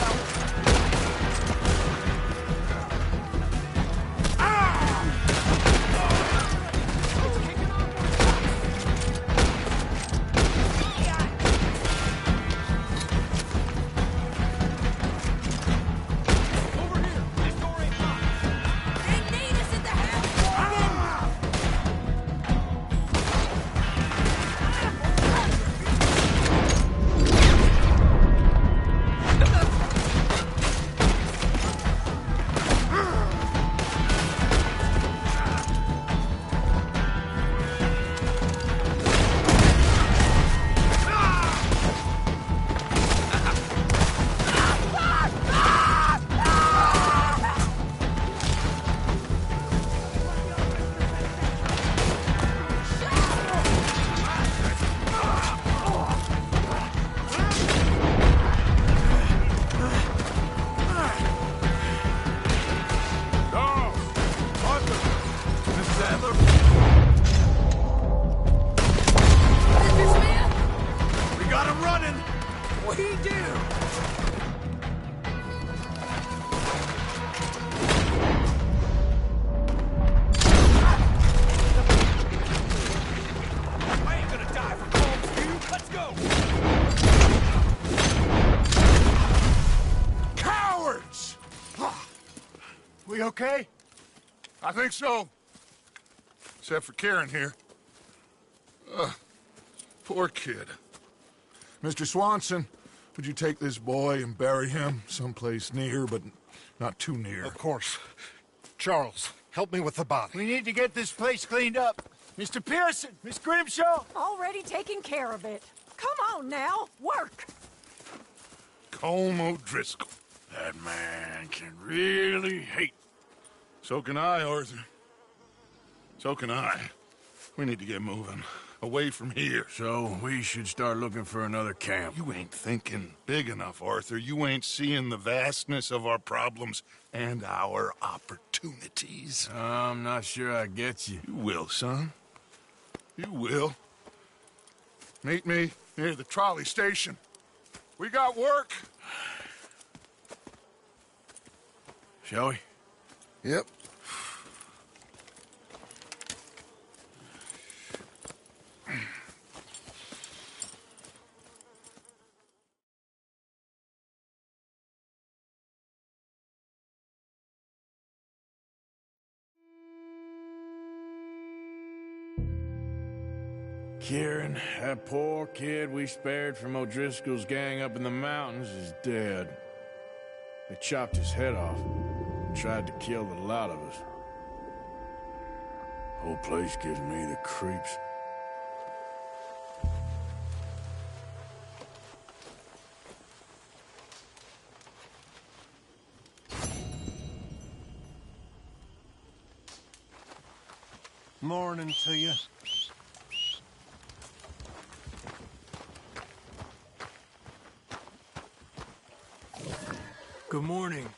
okay? I think so. Except for Karen here. Poor kid. Mr. Swanson, would you take this boy and bury him someplace near, but not too near? Of course. Charles, help me with the body. We need to get this place cleaned up. Mr. Pearson, Miss Grimshaw. Already taking care of it. Come on now, work. Colm O'Driscoll. That man can really hate. So can I, Arthur. So can I. We need to get moving. Away from here. So we should start looking for another camp. You ain't thinking big enough, Arthur. You ain't seeing the vastness of our problems and our opportunities. I'm not sure I get you. You will, son. You will. Meet me near the trolley station. We got work. Shall we? Yep. Kieran, that poor kid we spared from O'Driscoll's gang up in the mountains is dead. They chopped his head off and tried to kill the lot of us. Whole place gives me the creeps. Morning to you. Good morning.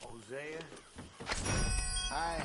Hosea? Hi.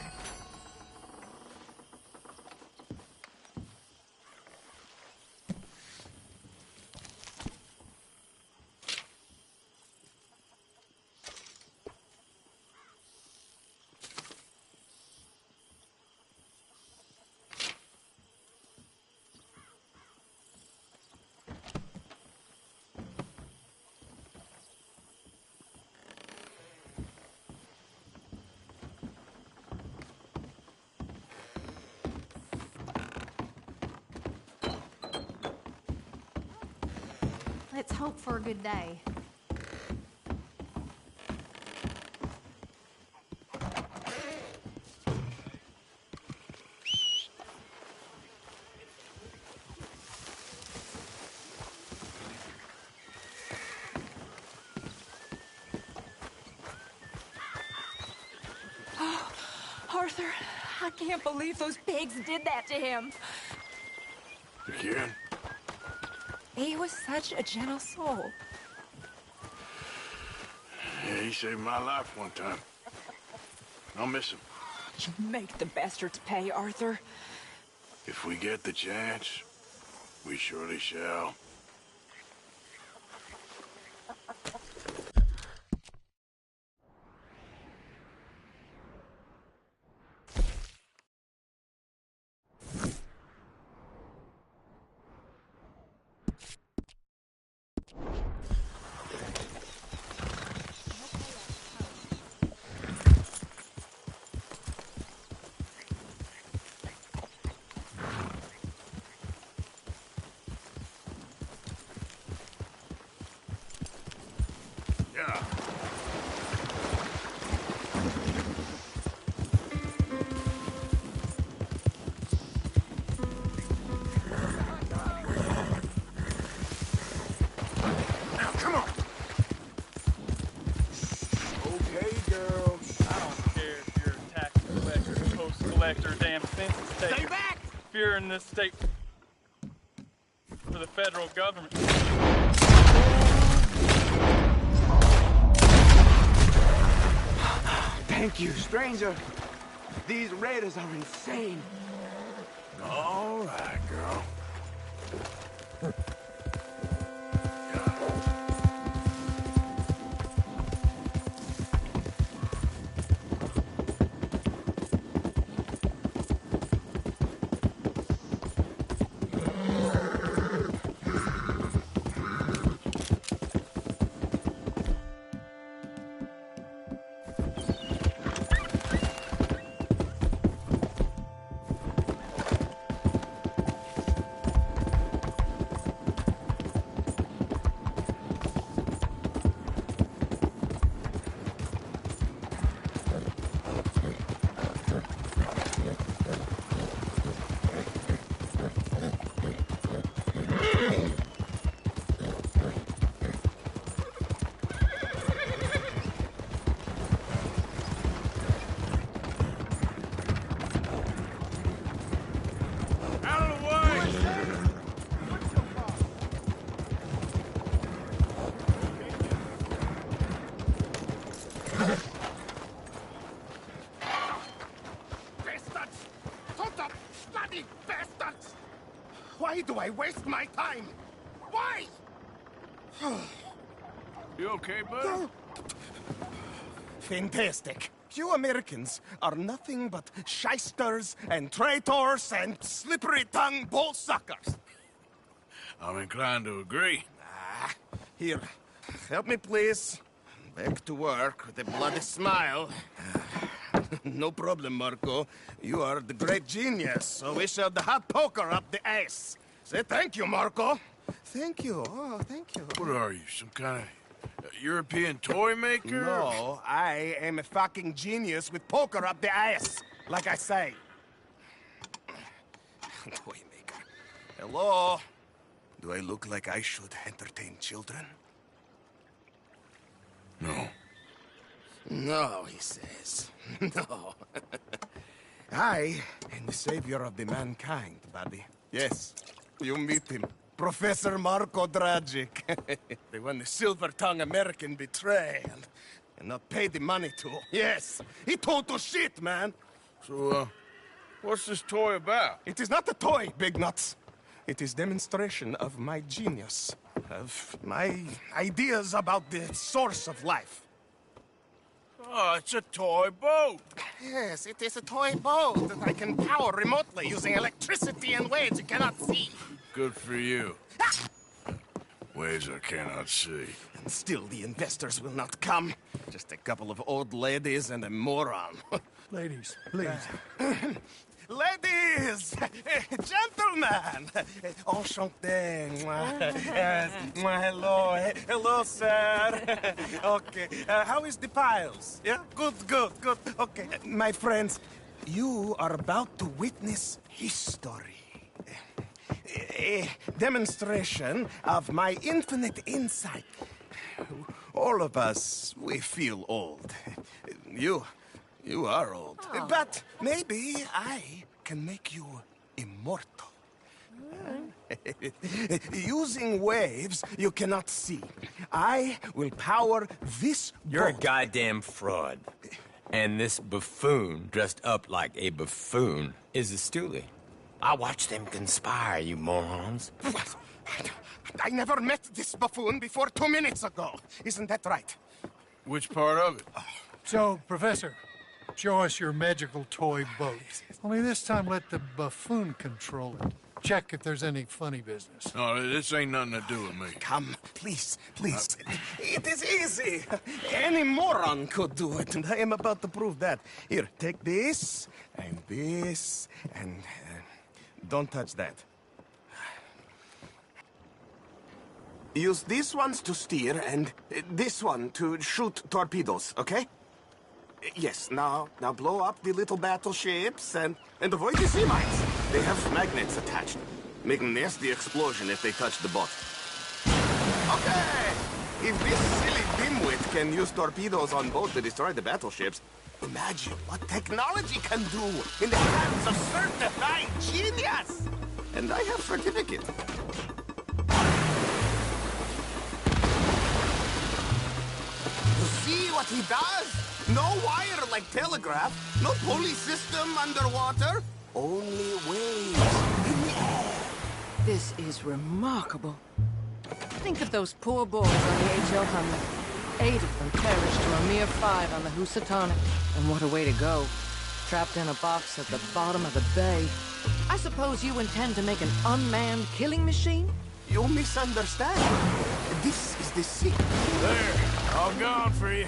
Let's hope for a good day. Oh, Arthur, I can't believe those pigs did that to him. Kieran? He was such a gentle soul. Yeah, he saved my life one time. I'll miss him. You make the bastards pay, Arthur. If we get the chance, we surely shall. Now, come on. Okay, girl. I don't care if you're a tax collector, post collector, damn census taker. Stay back! If you're in this state for the federal government. Thank you, stranger. These raiders are insane. All right, girl. Why do I waste my time? Why? You okay, buddy? Fantastic. You Americans are nothing but shysters and traitors and slippery-tongued bull-suckers. I'm inclined to agree. Here, help me, please. Back to work with a bloody smile. No problem, Marco. You are the great genius, so we shall the hot poker up the ass. Say thank you, Marco. Thank you. Oh, thank you. What are you, some kind of European toy maker? No, I am a fucking genius with poker up the ass, like I say. Toy maker. Hello? Do I look like I should entertain children? No. No, he says. No. I am the savior of the mankind, buddy. Yes, you meet him. Professor Marco Dragic. The one the silver-tongued American betray and not pay the money to. Yes, he total shit, man. So, what's this toy about? It is not a toy, Big Nuts. It is demonstration of my genius, of my ideas about the source of life. Oh, it's a toy boat. Yes, it is a toy boat that I can power remotely using electricity in ways you cannot see. Good for you. Ways I cannot see. And still the investors will not come. Just a couple of old ladies and a moron. Ladies, please. Ladies! Gentlemen! Enchanté. Hello. Hello, sir. Okay. How is the piles? Yeah? Good. Okay. My friends, you are about to witness history. A demonstration of my infinite insight. All of us, we feel old. You are old. Oh. But maybe I can make you immortal. Using waves you cannot see. I will power this You're a boat. goddamn fraud. And this buffoon, dressed up like a buffoon, is a stoolie. I watched them conspire, you morons. I never met this buffoon before 2 minutes ago. Isn't that right? Which part of it? So, Professor, show us your magical toy boat. Only this time let the buffoon control it. Check if there's any funny business. No, this ain't nothing to do with me. Come, please. It is easy. Any moron could do it, and I am about to prove that. Here, take this, and don't touch that. Use these ones to steer and this one to shoot torpedoes, okay? Yes, now blow up the little battleships and avoid the sea mines. They have magnets attached. Make a nasty explosion if they touch the boat. Okay! If this silly dimwit can use torpedoes on boat to destroy the battleships, imagine what technology can do in the hands of certified genius! And I have certificate. You see what he does? No wire like telegraph, no pulley system underwater, only waves in the air. This is remarkable. Think of those poor boys on the H.L. Hunley. 8 of them perished to a mere 5 on the Housatonic. And what a way to go. Trapped in a box at the bottom of the bay. I suppose you intend to make an unmanned killing machine? You misunderstand. This is the sea. There, all gone for you.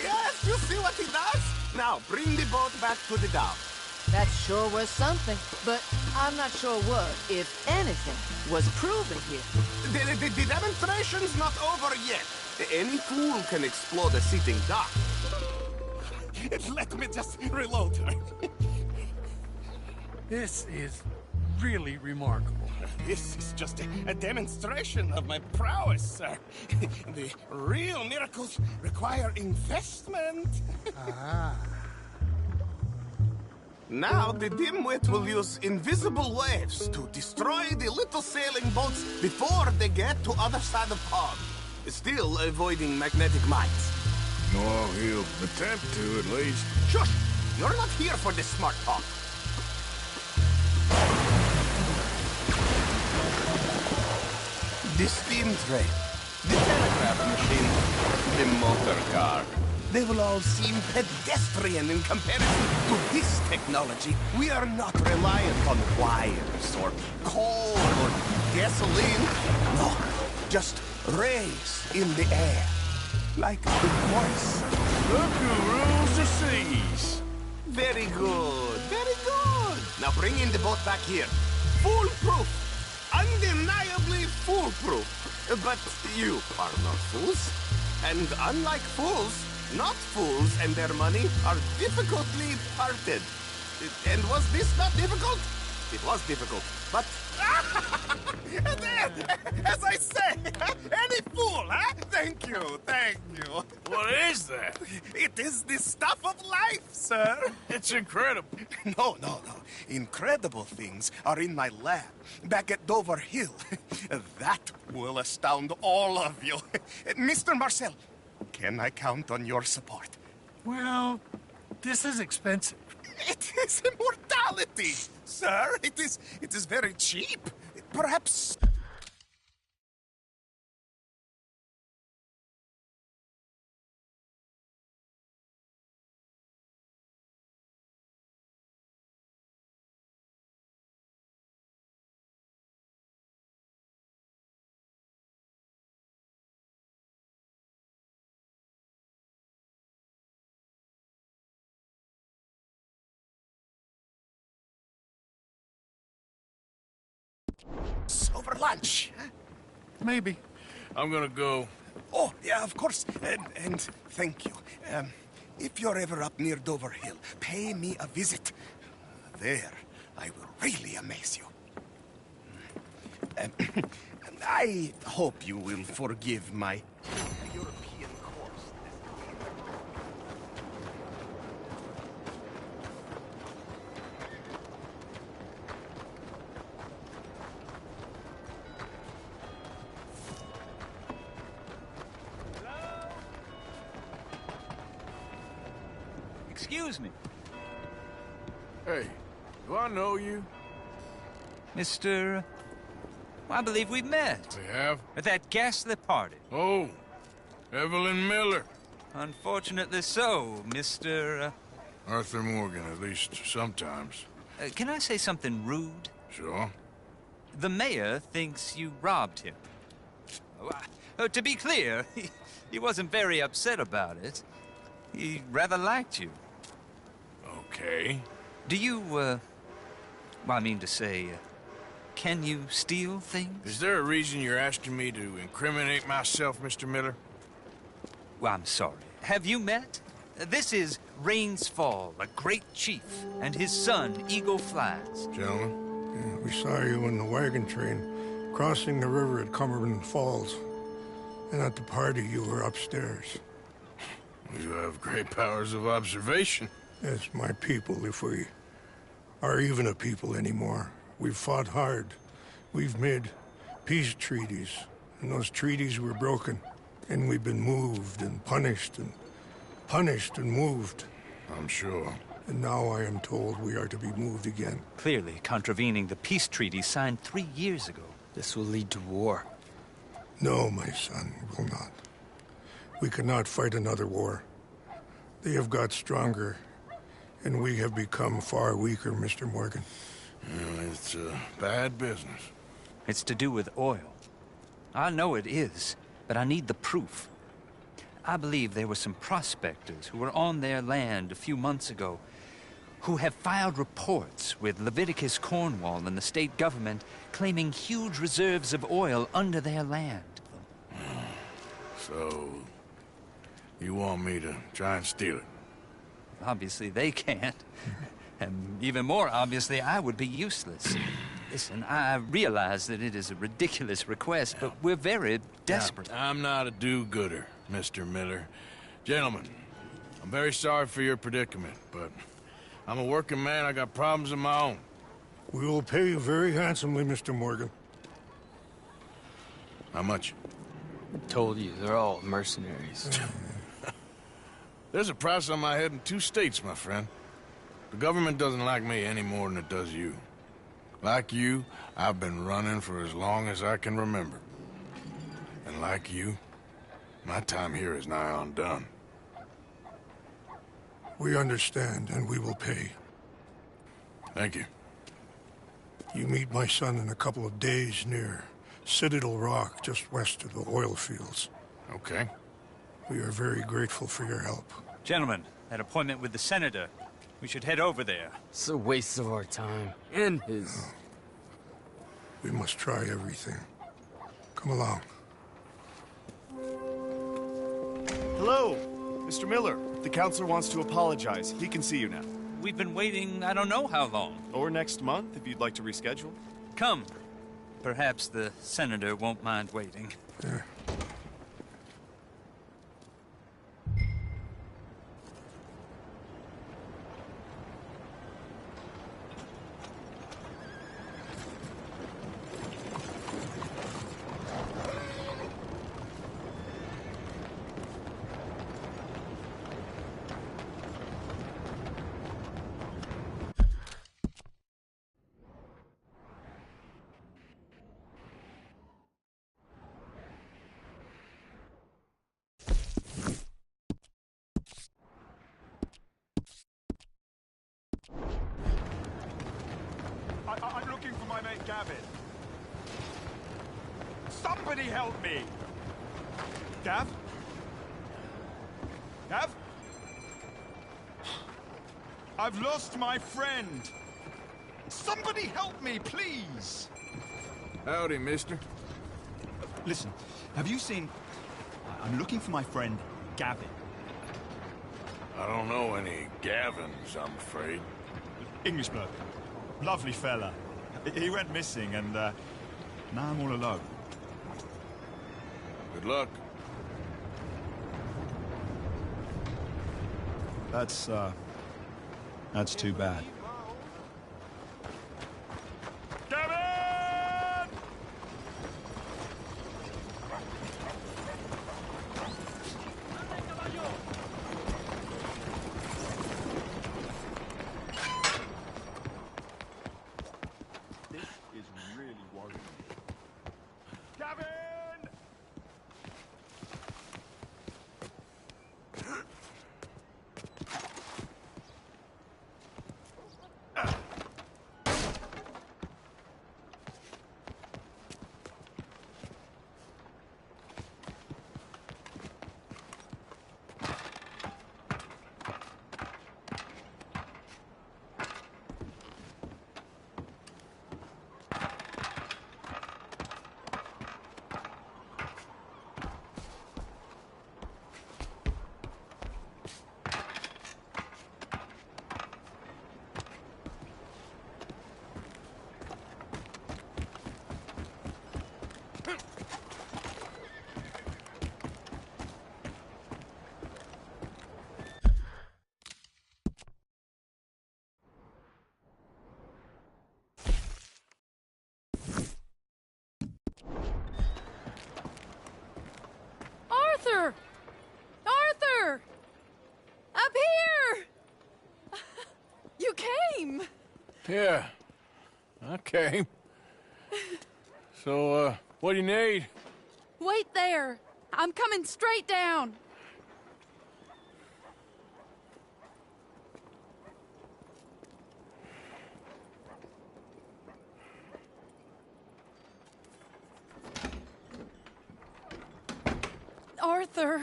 Yes, you see what he does? Now, bring the boat back to the dock. That sure was something, but I'm not sure what, if anything, was proven here. The demonstration's not over yet. Any fool can explode a sitting dock. Let me just reload her. This is really remarkable. This is just a demonstration of my prowess, sir. The real miracles require investment. Now the dimwit will use invisible waves to destroy the little sailing boats before they get to other side of pond. Still avoiding magnetic mines. Oh, he'll attempt to, at least. Shush! You're not here for this smart talk. The steam train, the telegraph machine, the motor car. They will all seem pedestrian in comparison to this technology. We are not reliant on wires or coal or gasoline. No, just rays in the air. Like the voice. Look who rules the seas. Very good, very good. Now bring in the boat back here. Foolproof. Undeniably foolproof. But you are not fools. And unlike fools, not fools and their money are difficultly parted. And was this not difficult? It was difficult, but... As I say, any fool, huh? Thank you, thank you. What is that? It is the stuff of life, sir. It's incredible. No. Incredible things are in my lab, back at Dover Hill. That will astound all of you. Mr. Marcel, can I count on your support? Well, this is expensive. It is immortality, sir. It is very cheap. Perhaps... over lunch. Maybe. I'm gonna go. Oh, yeah, of course. And thank you. If you're ever up near Dover Hill, pay me a visit. There, I will really amaze you. I hope you will forgive my European course. Excuse me. Hey, do I know you? Mr. I believe we've met. We have? At that ghastly party. Oh, Evelyn Miller. Unfortunately so, Mr. Arthur Morgan, at least sometimes. Can I say something rude? Sure. The mayor thinks you robbed him. To be clear, he wasn't very upset about it. He rather liked you. Okay. Do you, well, I mean to say, Can you steal things? Is there a reason you're asking me to incriminate myself, Mr. Miller? Well, I'm sorry. Have you met? This is Rains Fall, a great chief, and his son, Eagle Flies. Gentlemen? Yeah, we saw you in the wagon train crossing the river at Cumberland Falls. And at the party, you were upstairs. You have great powers of observation. Yes, my people, if we are even a people anymore. We've fought hard. We've made peace treaties, and those treaties were broken. And we've been moved and punished and moved. I'm sure. And now I am told we are to be moved again. Clearly contravening the peace treaty signed 3 years ago. This will lead to war. No, my son, it will not. We cannot fight another war. They have got stronger, and we have become far weaker, Mr. Morgan. It's bad business. It's to do with oil. I know it is, but I need the proof. I believe there were some prospectors who were on their land a few months ago who have filed reports with Leviticus Cornwall and the state government claiming huge reserves of oil under their land. So, you want me to try and steal it? Obviously they can't. And even more obviously, I would be useless. Listen, I realize that it is a ridiculous request, but we're very desperate. Now, I'm not a do-gooder, Mr. Miller. Gentlemen, I'm very sorry for your predicament, but I'm a working man. I got problems of my own. We will pay you very handsomely, Mr. Morgan. How much? I told you, they're all mercenaries. There's a price on my head in 2 states, my friend. The government doesn't like me any more than it does you. Like you, I've been running for as long as I can remember. And like you, my time here is nigh on done. We understand, and we will pay. Thank you. You meet my son in a couple of days near Citadel Rock, just west of the oil fields. Okay. We are very grateful for your help. Gentlemen, that appointment with the senator. We should head over there. It's a waste of our time. And his. We must try everything. Come along. Hello, Mr. Miller. The counselor wants to apologize. He can see you now. We've been waiting I don't know how long. Or next month, if you'd like to reschedule. Come. Perhaps the senator won't mind waiting. Yeah. I'm looking for my mate Gavin. Somebody help me! Gav? Gav? I've lost my friend! Somebody help me, please! Howdy, mister. Listen, have you seen... I'm looking for my friend Gavin. I don't know any Gavins, I'm afraid. English bloke. Lovely fella. He went missing and now I'm all alone. Good luck. That's too bad. Gavin! This is really worrying me. Gavin! Yeah, I came. So, what do you need? Wait there. I'm coming straight down. Arthur,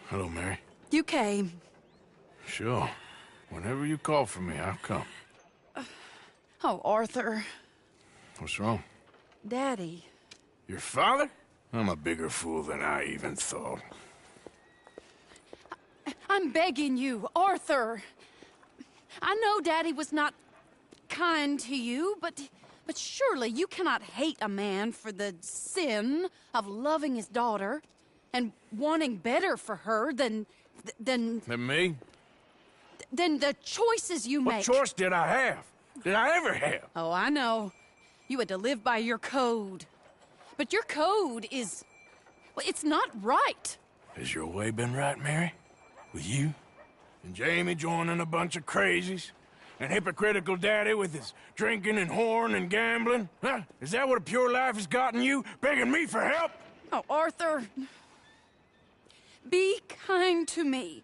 Hello, Mary. you came. Sure. Whenever you call for me, I'll come. Oh, Arthur. What's wrong? Daddy. Your father? I'm a bigger fool than I even thought. I'm begging you, Arthur. I know Daddy was not kind to you, but surely you cannot hate a man for the sin of loving his daughter and wanting better for her than Than me? than the choices you What make. choice did I have? Did I ever have? Oh, I know. You had to live by your code. But your code is... well, it's not right. Has your way been right, Mary? With you? And Jamie joining a bunch of crazies? And hypocritical daddy with his drinking and whoring and gambling? Huh? Is that what a pure life has gotten you? Begging me for help? Oh, Arthur. Be kind to me.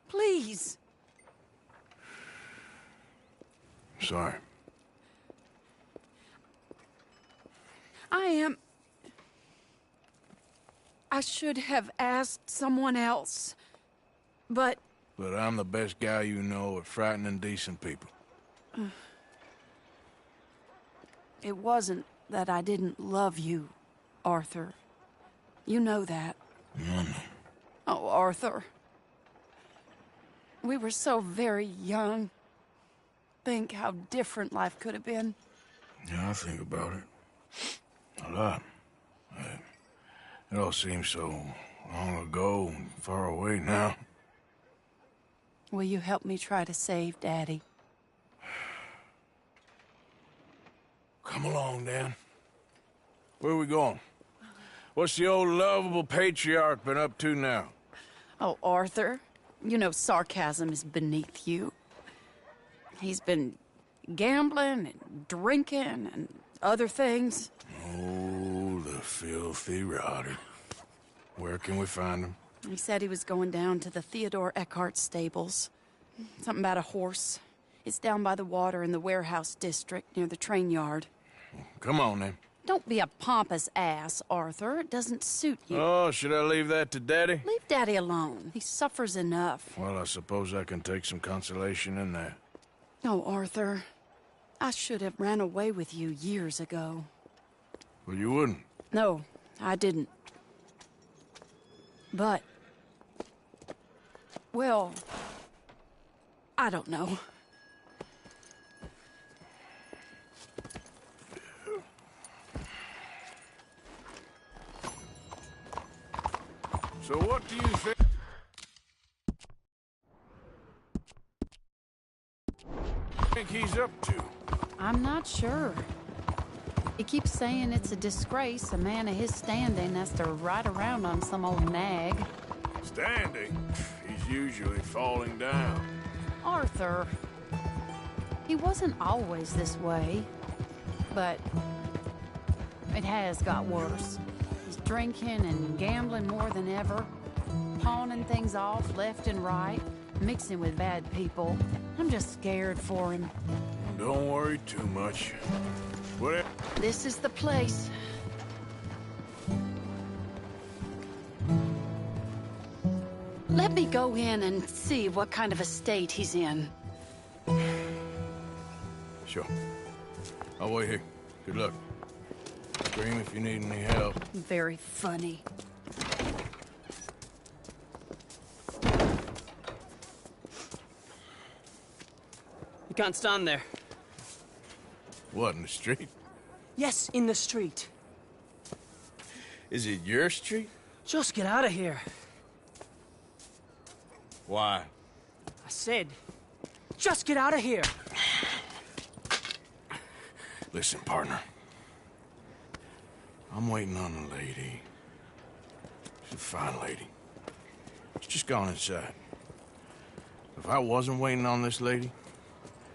Please. Sorry. I should have asked someone else, but... But I'm the best guy you know at frightening decent people. It wasn't that I didn't love you, Arthur. You know that. Oh, Arthur. We were so very young. Think how different life could have been. Yeah, I think about it. A lot. It all seems so long ago and far away now. Will you help me try to save Daddy? Come along, Dan. Where are we going? What's the old lovable patriarch been up to now? Oh, Arthur, you know sarcasm is beneath you. He's been gambling and drinking and other things. Oh, the filthy rotter. Where can we find him? He said he was going down to the Theodore Eckhart stables. Something about a horse. It's down by the water in the warehouse district near the train yard. Come on, then. Don't be a pompous ass, Arthur. It doesn't suit you. Oh, should I leave that to Daddy? Leave Daddy alone. He suffers enough. Well, I suppose I can take some consolation in that. Oh, Arthur. I should have ran away with you years ago. Well, you wouldn't. No, I didn't. But... well... I don't know. So what do you think he's up to? I'm not sure. He keeps saying it's a disgrace a man of his standing has to ride around on some old nag. Standing? He's usually falling down. Arthur. He wasn't always this way, but it has got worse. He's drinking and gambling more than ever, pawning things off left and right, mixing with bad people. I'm just scared for him. Don't worry too much. What? This is the place. Let me go in and see what kind of a state he's in. Sure. I'll wait here. Good luck. Scream if you need any help. Very funny. You can't stand there. What, in the street? Yes, in the street. Is it your street? Just get out of here. Why? I said, just get out of here. Listen, partner. I'm waiting on a lady. She's a fine lady. She's just gone inside. If I wasn't waiting on this lady,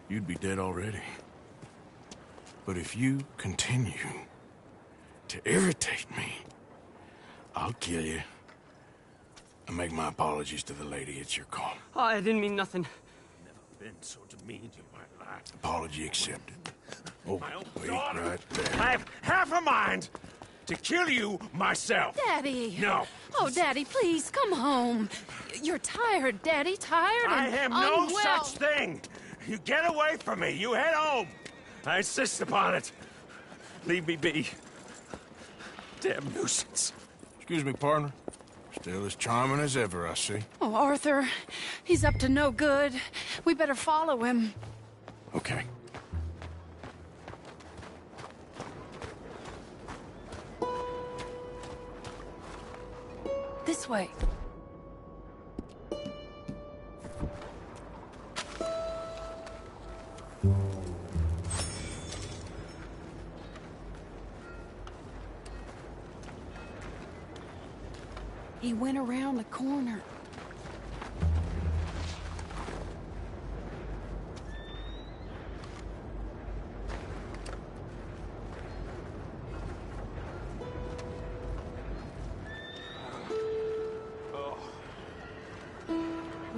you'd be dead already. But if you continue to irritate me, I'll kill you. And make my apologies to the lady. It's your call. Oh, I didn't mean nothing. Been so demeaned in my life. Apology accepted. Oh, wait, daughter. right there. I have half a mind to kill you myself. Daddy! No. Oh, Daddy, please, come home. You're tired, Daddy, tired and I have no unwell. such thing. You get away from me. You head home. I insist upon it. Leave me be. Damn nuisance. Excuse me, partner. Still as charming as ever, I see. Oh, Arthur, he's up to no good. We better follow him. Okay. This way. He went around the corner.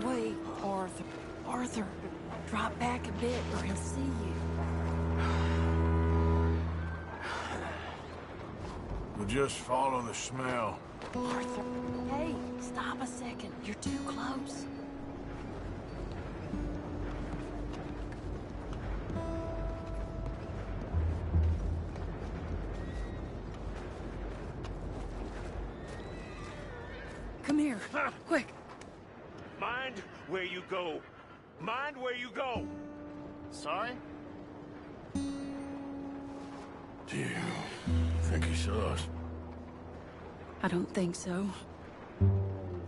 Wait, Arthur. Arthur, drop back a bit or he'll see you. We'll just follow the smell. Arthur, hey, stop a second. You're too close. Come here, quick. Mind where you go. Mind where you go. Sorry? Do you think he saw us? I don't think so.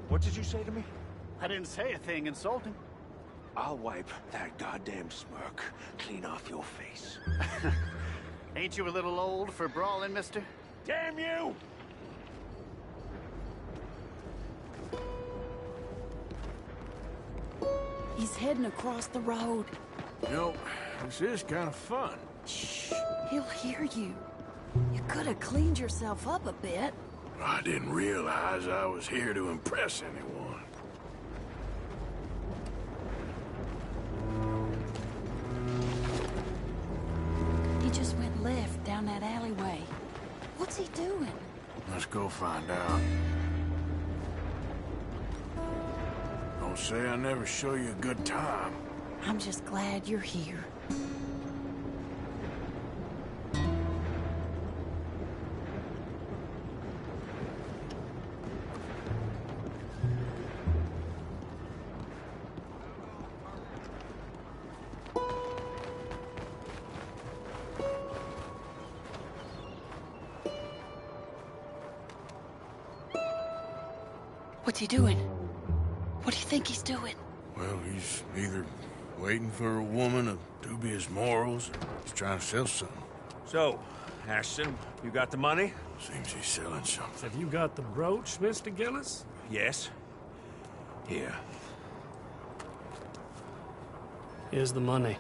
What did you say to me? I didn't say a thing insulting. I'll wipe that goddamn smirk clean off your face. Ain't you a little old for brawling, mister? Damn you! He's heading across the road. You know, this is kind of fun. Shh, he'll hear you. You could have cleaned yourself up a bit. I didn't realize I was here to impress anyone. He just went left down that alleyway. What's he doing? Let's go find out. Don't say I never show you a good time. I'm just glad you're here. What's he doing? What do you think he's doing? Well, he's either waiting for a woman of dubious morals or he's trying to sell something. So, Ashton, you got the money? Seems he's selling something. Have you got the brooch, Mr. Gillis? Yes. Here. Here's the money.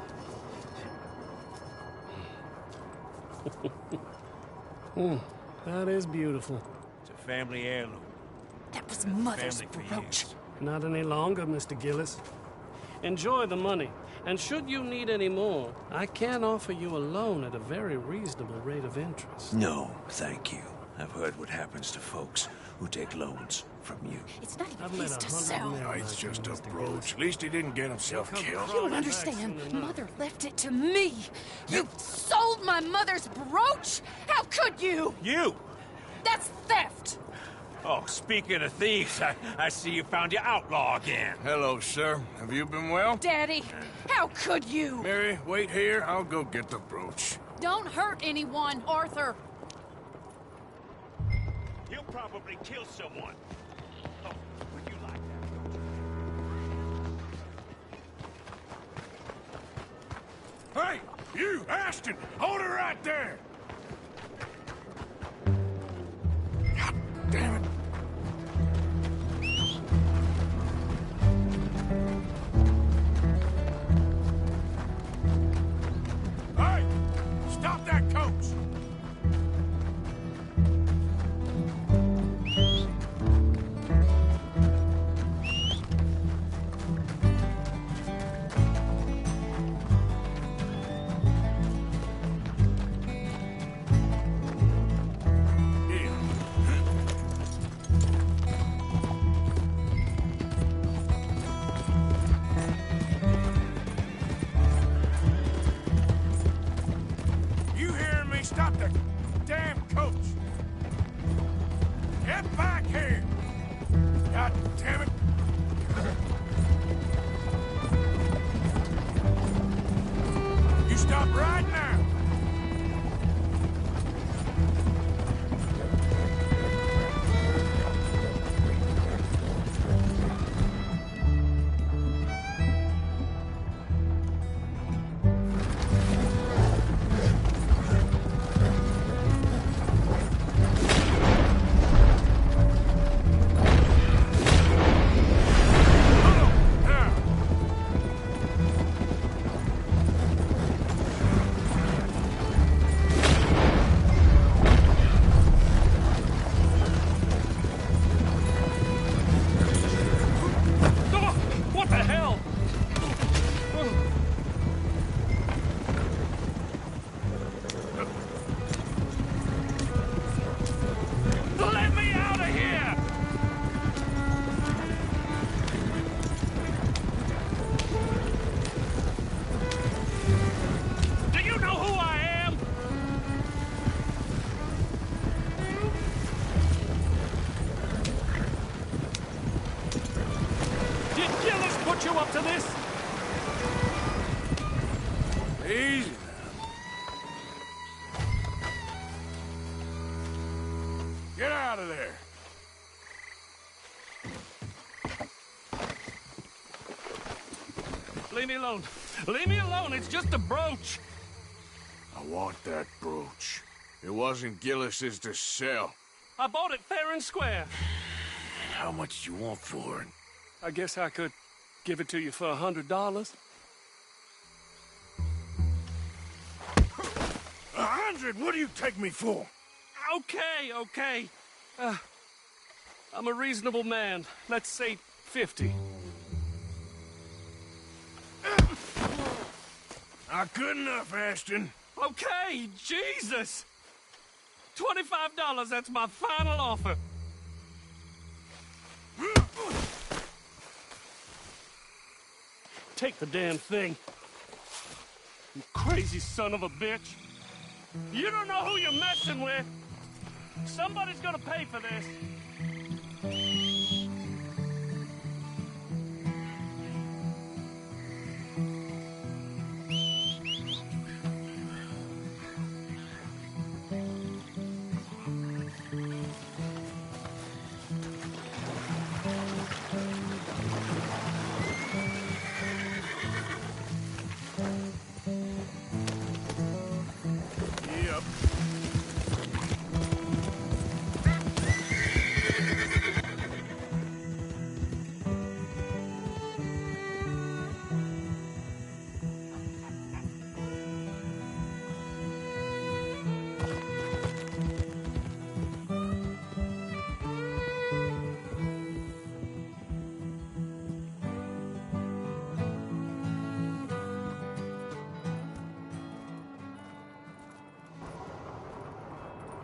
That is beautiful. It's a family heirloom. That was Mother's Family for brooch. years. Not any longer, Mr. Gillis. Enjoy the money. And should you need any more, I can offer you a loan at a very reasonable rate of interest. No, thank you. I've heard what happens to folks who take loans from you. It's not I've even made his to 100 sell. men No, it's like just you, a Mr. brooch. Gillis. At least he didn't get himself killed. You don't understand. Soon enough. Mother left it to me. You sold my mother's brooch? How could you? You! That's theft. Oh, speaking of thieves, I see you found your outlaw again. Hello, sir. Have you been well? Daddy, how could you? Mary, wait here. I'll go get the brooch. Don't hurt anyone, Arthur. You'll probably kill someone. Oh, would you like that? Hey, you, Ashton! Hold her right there! God damn it. God damn it! You stop right now! What the hell? Let me out of here! Do you know who I am? Did Gillis put you up to this? Easy. Get out of there. Leave me alone. Leave me alone. It's just a brooch. I want that brooch. It wasn't Gillis's to sell. I bought it fair and square. How much do you want for it? I guess I could give it to you for $100. 100? What do you take me for? Okay, okay. I'm a reasonable man. Let's say 50. Not good enough, Ashton. Okay, Jesus! $25, that's my final offer. Take the damn thing. You crazy son of a bitch. You don't know who you're messing with. Somebody's gonna pay for this. Yep.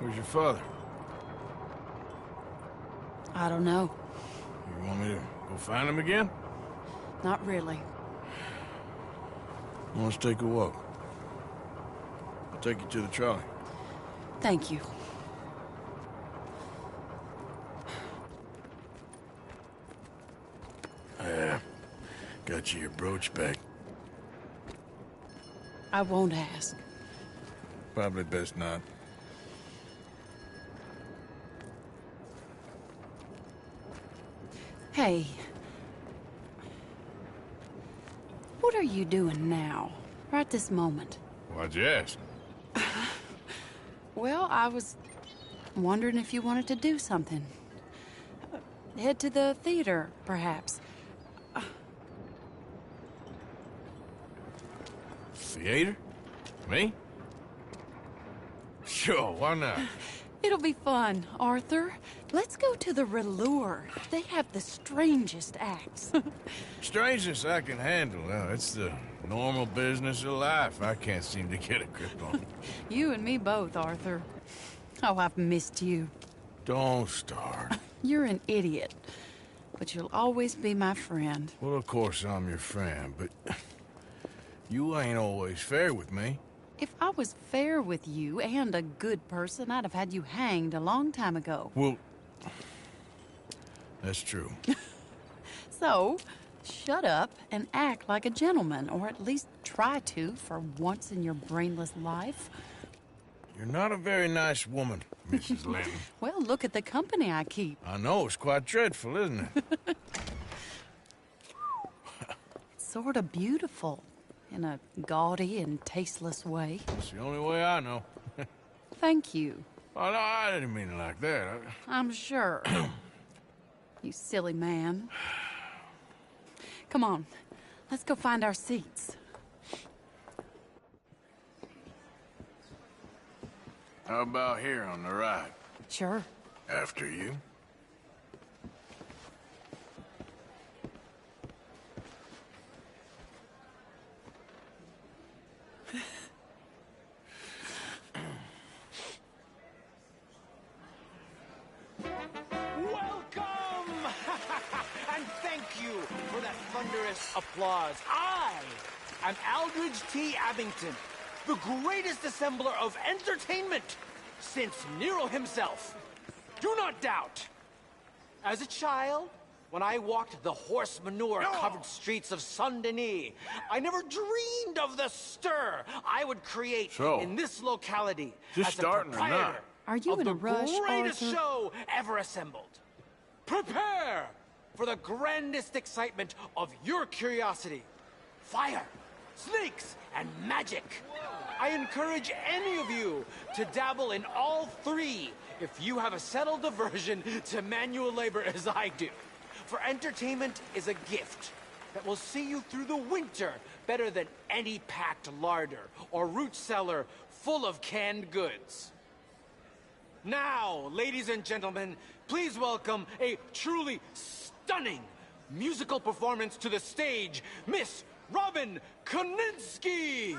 Where's your father? I don't know. You want me to go find him again? Not really. Let's take a walk. I'll take you to the trolley. Thank you. Got you your brooch back. I won't ask. Probably best not. Hey. What are you doing now? Right this moment? Why'd you ask? Well, I was wondering if you wanted to do something. Head to the theater, perhaps. Theater? Me? Sure, why not? It'll be fun, Arthur. Let's go to the Relure. They have the strangest acts. Strangeness I can handle. Now, it's the normal business of life I can't seem to get a grip on. You and me both, Arthur. Oh, I've missed you. Don't start. You're an idiot, but you'll always be my friend. Well, of course I'm your friend, but you ain't always fair with me. If I was fair with you and a good person, I'd have had you hanged a long time ago. Well, That's true. So, shut up and act like a gentleman, or at least try to for once in your brainless life. You're not a very nice woman, Mrs. Lynn. Well, look at the company I keep. I know, it's quite dreadful, isn't it? Sort of beautiful, in a gaudy and tasteless way. It's the only way I know. Thank you. Oh, no, I didn't mean it like that. I'm sure. You silly man. Come on, let's go find our seats. How about here on the right? Sure. After you. Welcome! And thank you for that thunderous applause. I am Aldridge T. Abington, the greatest assembler of entertainment since Nero himself. Do not doubt. As a child, when I walked the horse manure-covered streets of Saint-Denis, I never dreamed of the stir I would create in this locality just as a starting or not? proprietor Are you of in the a rush, greatest Arthur? show ever assembled. Prepare for the grandest excitement of your curiosity. Fire, snakes, and magic. I encourage any of you to dabble in all three if you have a settled aversion to manual labor as I do. For entertainment is a gift that will see you through the winter better than any packed larder or root cellar full of canned goods. Now, ladies and gentlemen, please welcome a truly stunning musical performance to the stage, Miss Robin Koninsky!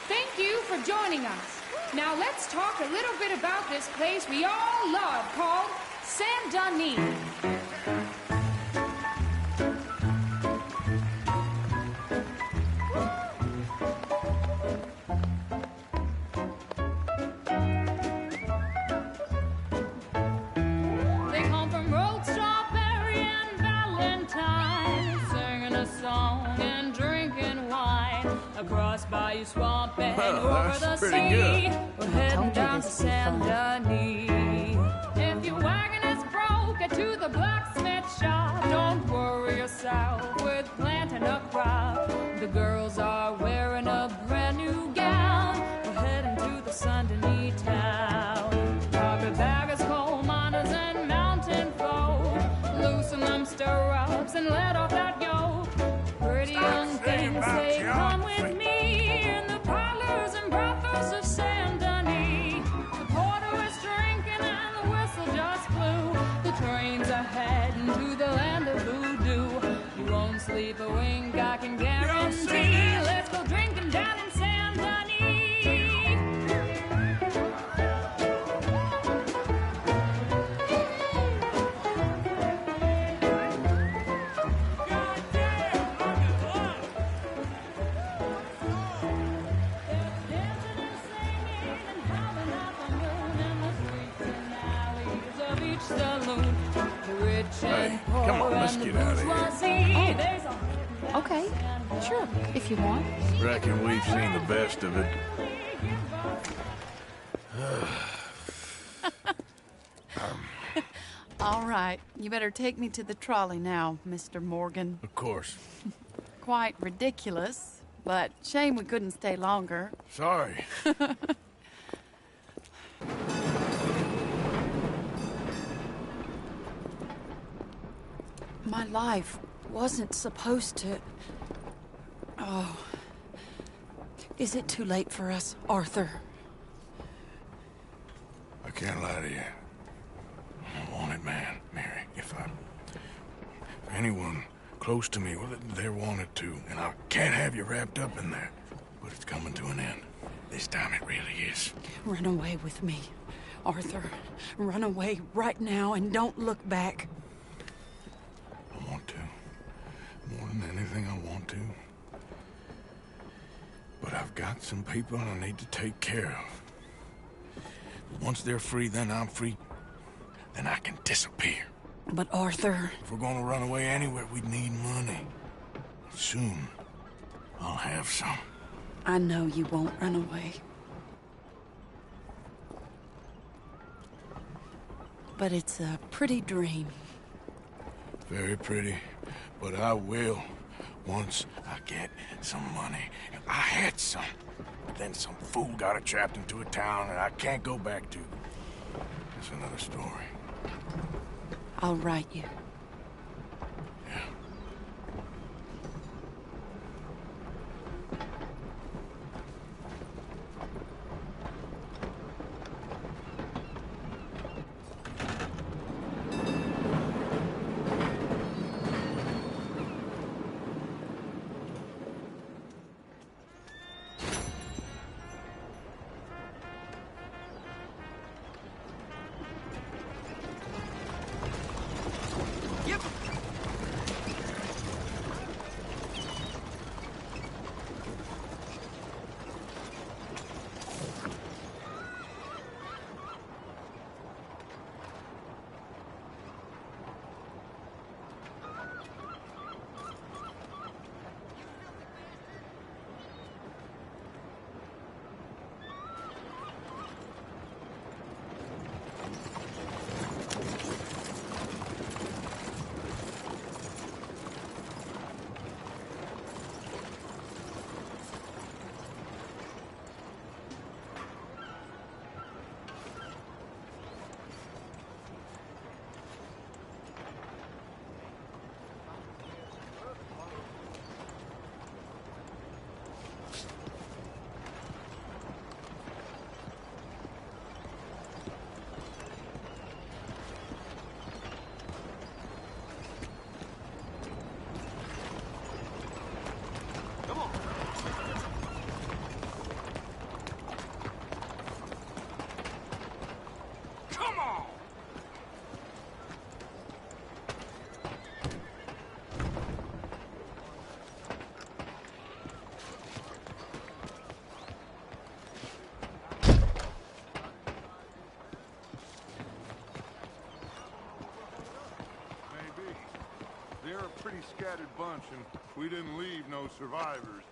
Thank you for joining us. Now let's talk a little bit about this place we all love called Saint-Denis. They come from Road Strawberry and Valentine, singing a song and drinking wine across Bayou Swamp and Well, over that's the pretty sea. good. We're heading told you down to this would be fun. Saint-Denis. If your wagon is broke, get to the blacksmith shop. Don't worry yourself with planting a crop. The girls are wearing a brand new gown. We're heading to the Saint-Denis town. Carpetbaggers, coal miners, and mountain folk. Loosen them stirrups and let off that yoke. Pretty young things say, come with me in the parlors and brothels of Saint-Denis. The porter is drinking and the whistle just blew. The trains are heading to the land of voodoo. You won't sleep a wink, I can guarantee. Let's go drinking down in Saint-Denis. Hey, come on, let's get out of here. Okay, sure, if you want. Reckon we've seen the best of it. All right, you better take me to the trolley now, Mr. Morgan. Of course. Quite ridiculous, but shame we couldn't stay longer. Sorry. My life wasn't supposed to... Oh. Is it too late for us, Arthur? I can't lie to you. I'm a wanted man, Mary. If anyone close to me, well, they're wanted too. And I can't have you wrapped up in there. But it's coming to an end. This time it really is. Run away with me, Arthur. Run away right now and don't look back. I want to. More than anything, I want to. But I've got some people I need to take care of. Once they're free, then I'm free. Then I can disappear. But Arthur... If we're gonna run away anywhere, we'd need money. Soon, I'll have some. I know you won't run away. But it's a pretty dream. Very pretty, but I will once I get some money. I had some, but then some fool got it trapped into a town that I can't go back to. That's another story. I'll write you. They're a pretty scattered bunch, and we didn't leave no survivors.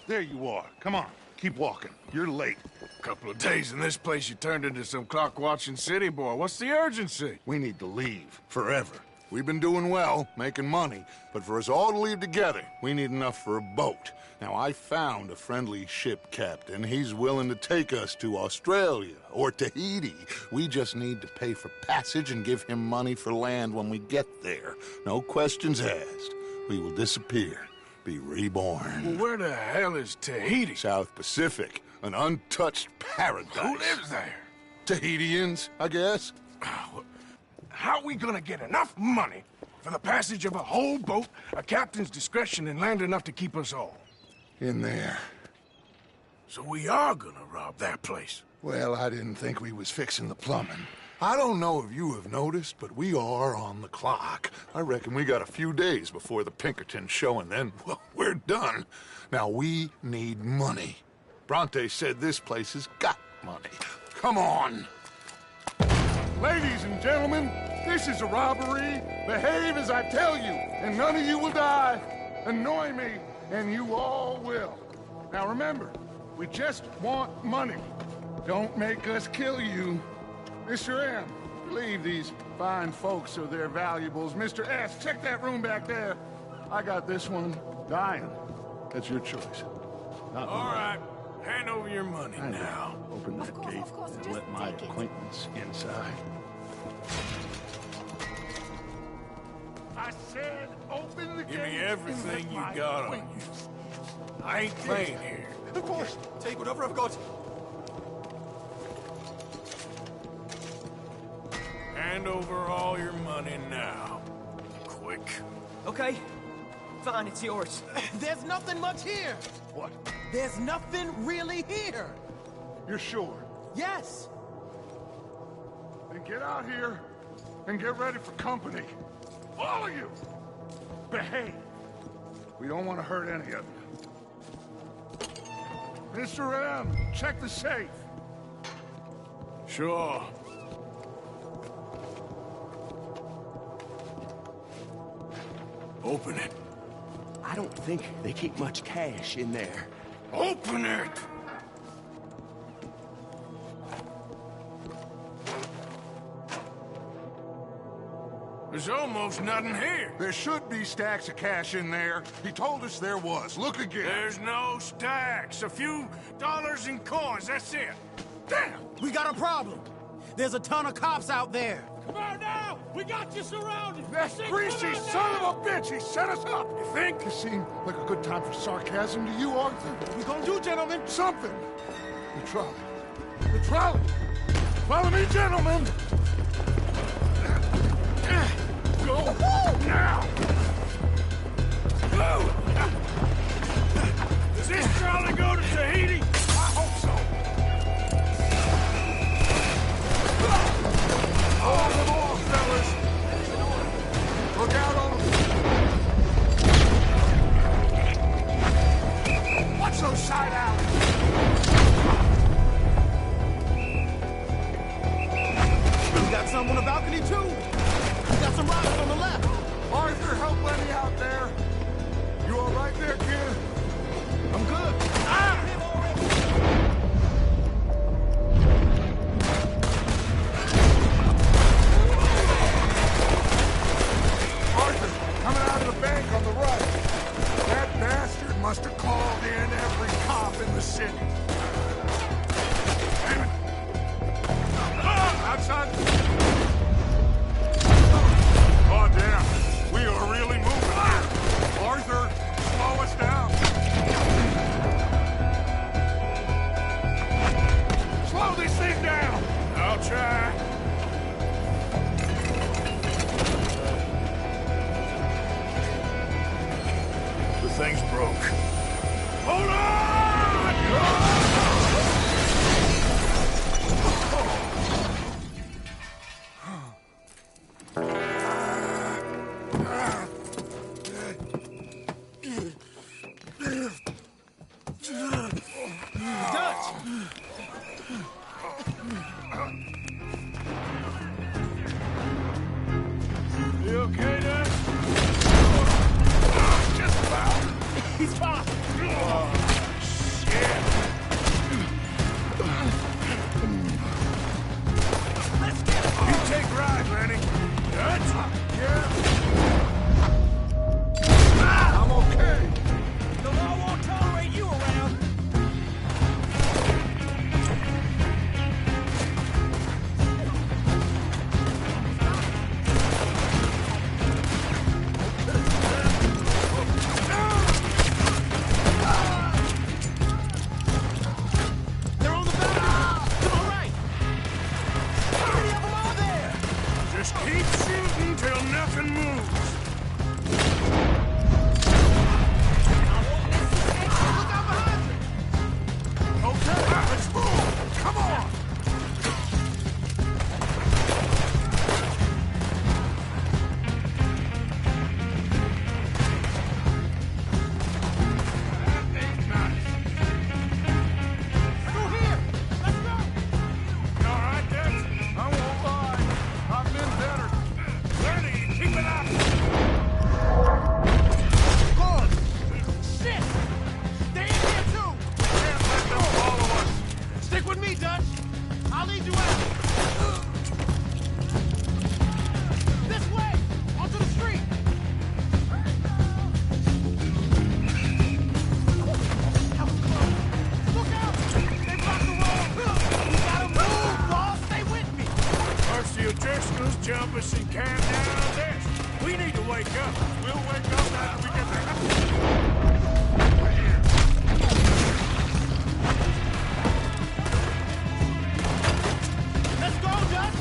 There you are. Come on, keep walking. You're late. A couple of days in this place, you turned into some clock-watching city boy. What's the urgency? We need to leave. Forever. We've been doing well, making money, but for us all to leave together, we need enough for a boat. Now, I found a friendly ship captain. He's willing to take us to Australia or Tahiti. We just need to pay for passage and give him money for land when we get there. No questions asked. We will disappear, be reborn. Well, where the hell is Tahiti? South Pacific, an untouched paradise. Who lives there? Tahitians, I guess. How are we gonna get enough money for the passage of a whole boat, a captain's discretion, and land enough to keep us all? In there. So we are gonna rob that place? Well, I didn't think we was fixing the plumbing. I don't know if you have noticed, but we are on the clock. I reckon we got a few days before the Pinkertons show, and then, well, we're done. Now, we need money. Bronte said this place has got money. Come on. Ladies and gentlemen, this is a robbery. Behave as I tell you, and none of you will die. Annoy me, and you all will. Now remember, we just want money. Don't make us kill you. Mr. M, leave these fine folks or their valuables. Mr. S, check that room back there. I got this one. Dying. That's your choice. Not all right. Hand over your money now. Open that gate and let my acquaintance inside. I said open the gate. Give me everything you got on you. I ain't playing here. Of course. Take whatever I've got. Hand over all your money now. Quick. Okay. Fine, it's yours. There's nothing much here. What? There's nothing really here. You're sure? Yes. Then get out here and get ready for company. All of you! Behave. We don't want to hurt any of you. Mr. M, check the safe. Sure. Open it. I don't think they keep much cash in there. Open it! There's almost nothing here. There should be stacks of cash in there. He told us there was. Look again. There's no stacks. A few dollars in coins, that's it. Damn! We got a problem. There's a ton of cops out there. Come on now! We got you surrounded! That greasy son of a bitch! He set us up! You think? It seemed like a good time for sarcasm to you, Arthur? What we gonna do, gentlemen? Something! The trolley. The trolley! Follow me, gentlemen! Go now! Go! Does this trolley go to Tahiti? I hope so. Hold them off, fellas! Look out on them! Watch those side alleys! We got some on the balcony, too! We got some robbers on the left! Arthur, help Lenny out there! You all right there, kid? I'm good. Arthur, coming out of the bank on the right. That bastard must have called in every cop in the city. Damn it. Outside. Oh, damn. We are really moving here. Arthur, slow us down. Slow this thing down. I'll try. The thing's broke. Hold on! You okay, Dad? Just about. He's fine. Oh, shit. Let's get him. You take ride, Lenny. Dutch? Yeah. I'm okay. The law won't tolerate you around. They're on the balcony. To the right. How many of them are there? Just keep shooting till nothing moves. Look out behind you. Okay, let's move. Come on. That ain't nice. Through here. Let's go. You all right, Dutch? I won't lie. I've been better. Lenny, keep it up. Lord. Shit. They're in here, too. Can't let them follow us. Stick with me, Dutch. I'll lead you out. This way. Onto the street. That was close. Look out. They blocked the road. We gotta move, boss. Stay with me. First the O'Driscolls jump us and can down this. We need to wake up. We'll wake up after we get there. Let's go, Dutch.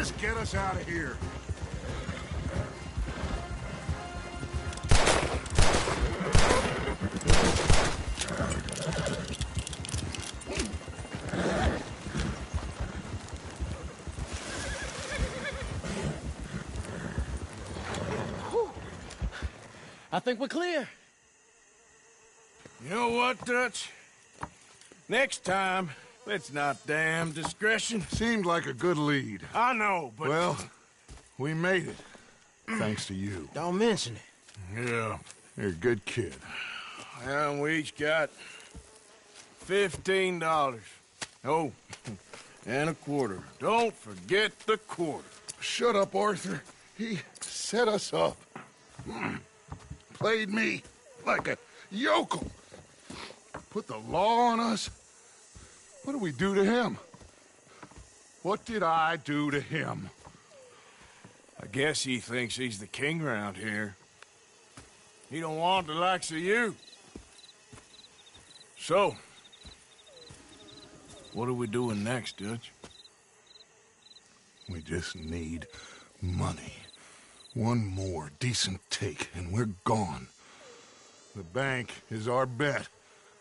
Just get us out of here. I think we're clear. You know what, Dutch? Next time, let's not damn discretion. Seemed like a good lead. I know, but... Well, we made it. Thanks to you. Don't mention it. Yeah, you're a good kid. And we each got $15. Oh, and a quarter. Don't forget the quarter. Shut up, Arthur. He set us up. Played me like a yokel. Put the law on us. What did we do to him? What did I do to him? I guess he thinks he's the king around here. He don't want the likes of you. So, what are we doing next, Dutch? We just need money. One more decent take, and we're gone. The bank is our bet.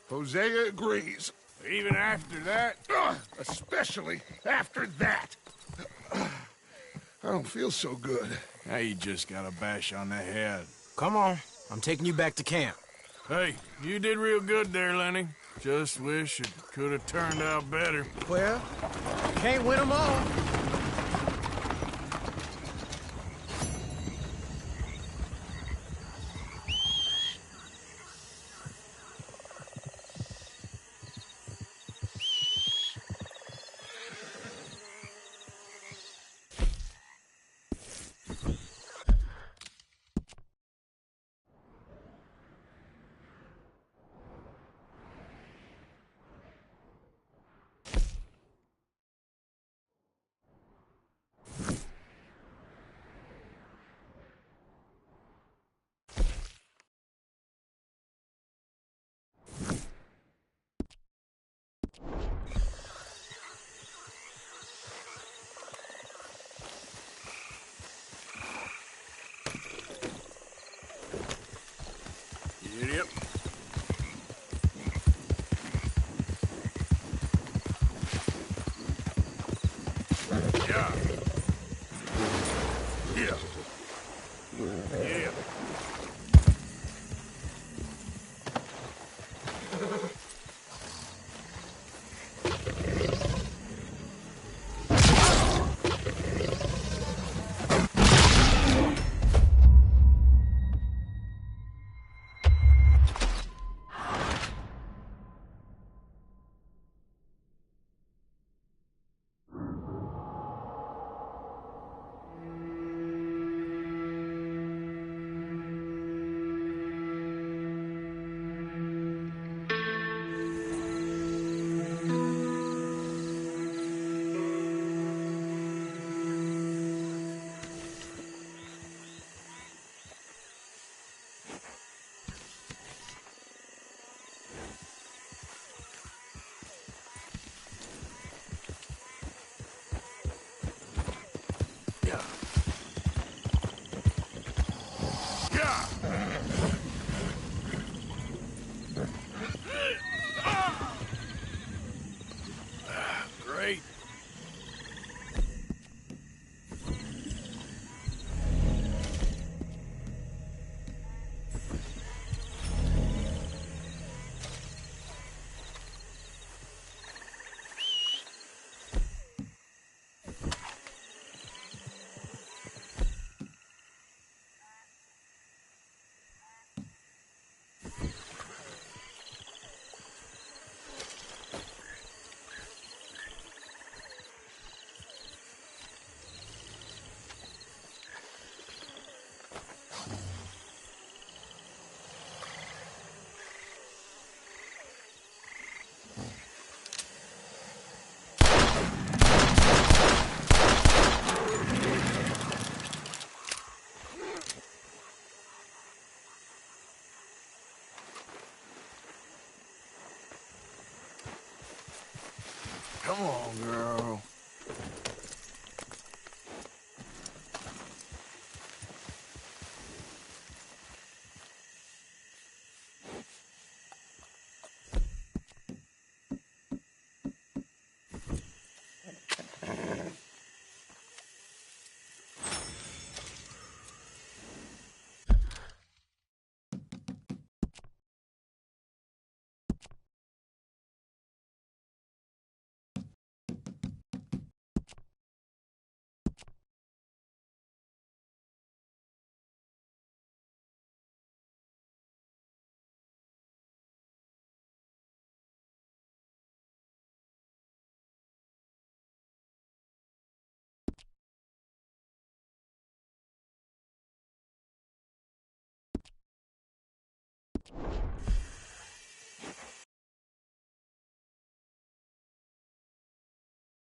Hosea agrees. Even after that? Especially after that. I don't feel so good. Now you just got a bash on the head. Come on. I'm taking you back to camp. Hey, you did real good there, Lenny. Just wish it could have turned out better. Well, can't win them all. Yep. Yeah. Yeah. Yeah.